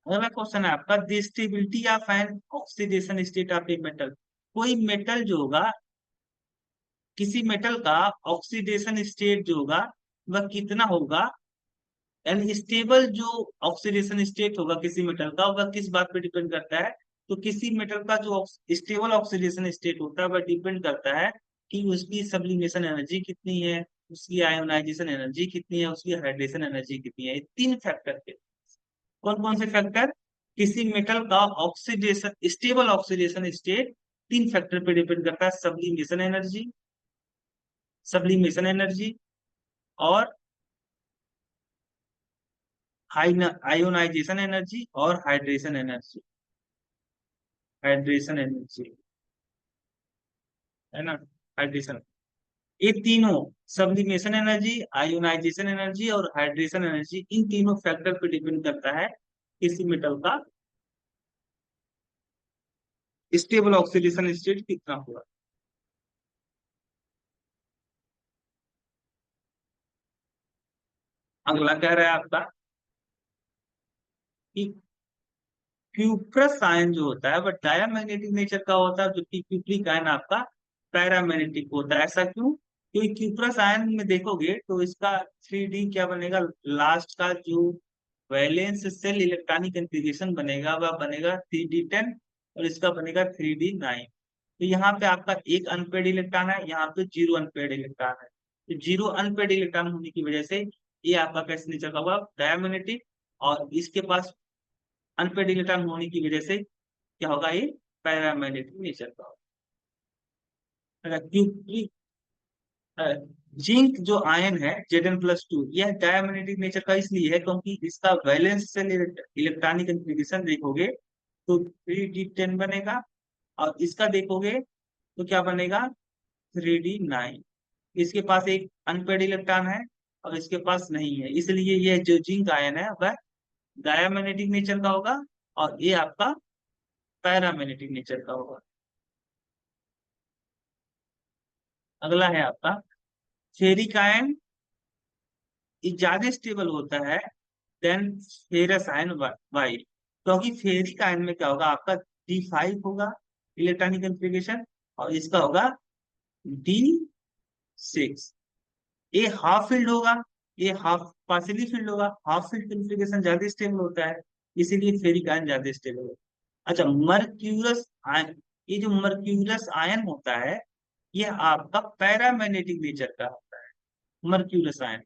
अगला क्वेश्चन है आपका, the stability of an oxidation state of a metal. कोई मेटल जो होगा, किसी मेटल का ऑक्सीडेशन स्टेट जो होगा वह कितना होगा। यानी स्टेबल जो ऑक्सीडेशन स्टेट होगा किसी मेटल का, वह किस बात पे डिपेंड करता है। तो किसी मेटल का जो स्टेबल ऑक्सीडेशन स्टेट होता है वह डिपेंड करता है कि उसकी सब्लिमेशन एनर्जी कितनी है, उसकी आयोनाइजेशन एनर्जी कितनी है, उसकी हाइड्रेशन एनर्जी कितनी है। ये तीन फैक्टर पे, कौन कौन से फैक्टर, किसी मेटल का ऑक्सीडेशन, स्टेबल ऑक्सीडेशन स्टेट तीन फैक्टर पे डिपेंड करता है। सब्लिमेशन एनर्जी, सब्लिमेशन एनर्जी, और आयोनाइजेशन एनर्जी, और हाइड्रेशन एनर्जी, हाइड्रेशन एनर्जी, है ना। हाइड्रेशन, ये तीनों, सब्लिमेशन एनर्जी, आयोनाइजेशन एनर्जी और हाइड्रेशन एनर्जी, इन तीनों फैक्टर पे डिपेंड करता है किसी मेटल का स्टेबल ऑक्सीडेशन स्टेट कितना हुआ। अगला कह रहा है आपका कि क्यूप्रस आयन जो होता है वह डायमैग्नेटिक नेचर का होता है, जबकि क्यूप्रिक आयन आपका पैरामैग्नेटिक होता है। ऐसा क्यों? क्योंकि क्यूप्रस आयन में देखोगे तो इसका 3D क्या बनेगा, लास्ट का जो वैलेंस सेल इलेक्ट्रॉनिक कन्फिग्रेशन बनेगा वह बनेगा 3D10, और इसका बनेगा 3D9। तो यहाँ पे आपका एक अनपेड इलेक्ट्रॉन है, यहाँ पे जीरो अनपेड इलेक्ट्रॉन है। तो जीरो अनपेड इलेक्ट्रॉन होने की वजह से ये आपका कैसे नेचर का होगा, डायमैग्नेटिक। और इसके पास अनपेड इलेक्ट्रॉन होने की वजह से क्या होगा, ये पैरामैग्नेटिक नेचर का होगा। क्योंकि जिंक जो आयन है Zn+2, यह डायमैग्नेटिक नेचर का इसलिए है क्योंकि इसका वैलेंस सेल इलेक्ट्रॉनिक कन्फिग्रेशन देखोगे तो 3D10 बनेगा, और इसका देखोगे तो क्या बनेगा, 3D9। इसके पास एक अनपेड इलेक्ट्रॉन है और इसके पास नहीं है, इसलिए यह जो जिंक आयन है वह डायमैग्नेटिक नेचर का होगा, और ये आपका पैरामैग्नेटिक नेचर का होगा। अगला है आपका फेरिक आयन। ये ज्यादा स्टेबल होता है देन फेरस आयन वाई, क्योंकि फेरिक आयन में क्या होगा, आपका D5 होगा इलेक्ट्रॉनिक कन्फिग्रेशन, और इसका होगा D6। ये हाफ फील्ड होगा, ये हाफ पार्शियली फील्ड होगा, हाफ फील्ड कन्फिग्रेशन ज्यादा स्टेबल होता है, इसीलिए फेरिक आयन ज्यादा स्टेबल होता है। अच्छा, मर्क्यूरस आयन, ये जो मर्क्यूरस आयन होता है ये आपका पैरामैग्नेटिक नेचर का होता है, मर्क्यूरस आयन।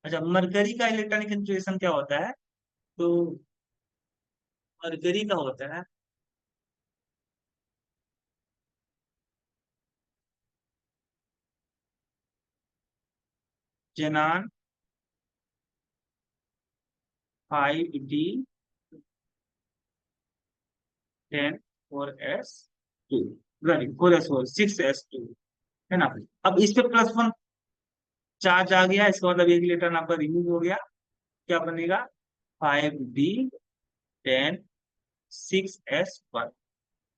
अच्छा, मरकरी का इलेक्ट्रॉनिक कन्फिग्रेशन क्या होता है, तो मरकरी का होता है जेनान 5D10 4s2, 4s4 6s2, है ना। अब इस पे +1 चार्ज आ गया, इसका मतलब एक इलेक्ट्रॉन आपका रिमूव हो गया, क्या बनेगा, 5D10 6s1।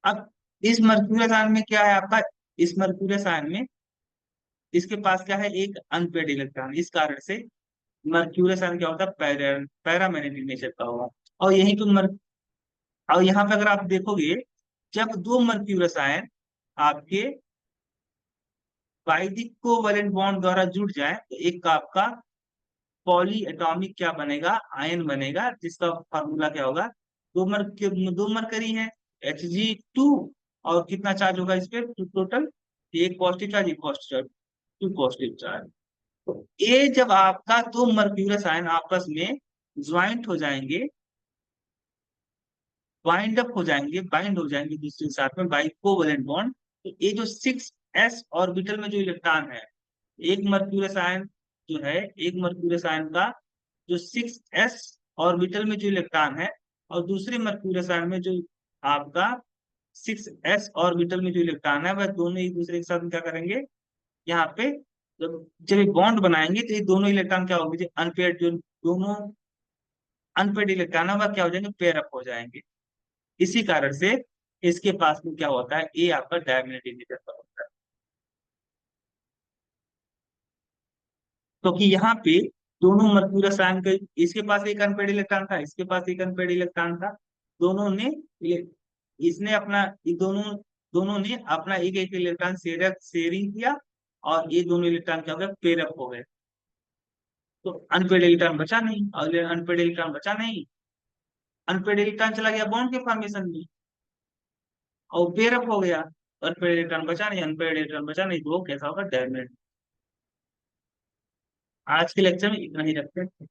अब इस मर्क्यूरियस आयन में क्या है आपका, इस मर्क्यूरियस आयन में इसके पास क्या है, एक अनपेड इलेक्ट्रॉन, इस कारण से मर्क्यूरियस आयन क्या होता है, पैरामैग्नेटिक नेचर का होगा। और यहीं पे और यहाँ पे अगर आप देखोगे, जब दो मर्क्यूरियस आयन आपके बाइडिक कोवैलेंट बॉन्ड द्वारा जुड़ जाए तो एक का आपका पॉली एटॉमिक क्या बनेगा, आयन बनेगा, जिसका फार्मूला क्या होगा, दो मरकरी है Hg2, और कितना चार्ज होगा इस पे टोटल, एक पॉजिटिव चार्ज, एक positive charge, two positive charge. तो ये जब आपका दो मर्क्यूरस आयन आपस में ज्वाइंट हो जाएंगे, बाइंड हो जाएंगे दूसरे के साथ में बाई कोवैलेंट बॉन्ड, तो ये जो 6s ऑर्बिटल में जो इलेक्ट्रॉन है, एक मर्क्यूरस आयन जो है, एक मर्क्यूरस आयन का जो 6s ऑर्बिटल में जो इलेक्ट्रॉन है, और दूसरे मर्क्यूरस आयन में जो आपका 6s ऑर्बिटल में जो इलेक्ट्रॉन है, वह दोनों एक दूसरे के साथ में क्या करेंगे, यहाँ पे जब ये बॉन्ड बनाएंगे तो ये दोनों इलेक्ट्रॉन क्या होंगे, जो अनपेड, जो दोनों अनपेड इलेक्ट्रॉन है वह क्या हो जाएंगे, पेयर अप हो जाएंगे। इसी कारण से इसके पास में क्या होता है, ये आपका डायमैग्नेटिक नेचर का होता है, क्योंकि यहाँ पे दोनों मर्क्यूरस आयन के, इसके पास एक अनपेड इलेक्ट्रॉन था, इसके पास एक अनपेड इलेक्ट्रॉन था, दोनों ने इसने अपना, ये दोनों दोनों ने अपना एक एक इलेक्ट्रॉन शेयरिंग किया, और ये दोनों इलेक्ट्रॉन क्या हो गया, पेयर अप हो गए। तो अनपेड इलेक्ट्रॉन बचा नहीं, और अनपेड इलेक्ट्रॉन बचा नहीं, अनपेड इलेक्ट्रॉन चला गया बॉन्ड के फॉर्मेशन में, और पेयर अप हो गया, अनपेड इलेक्ट्रॉन बचा नहीं, अनपेड इलेक्ट्रॉन बचा नहीं, तो वो कैसा होगा, डायमंड। आज के लेक्चर में इतना ही रखते हैं।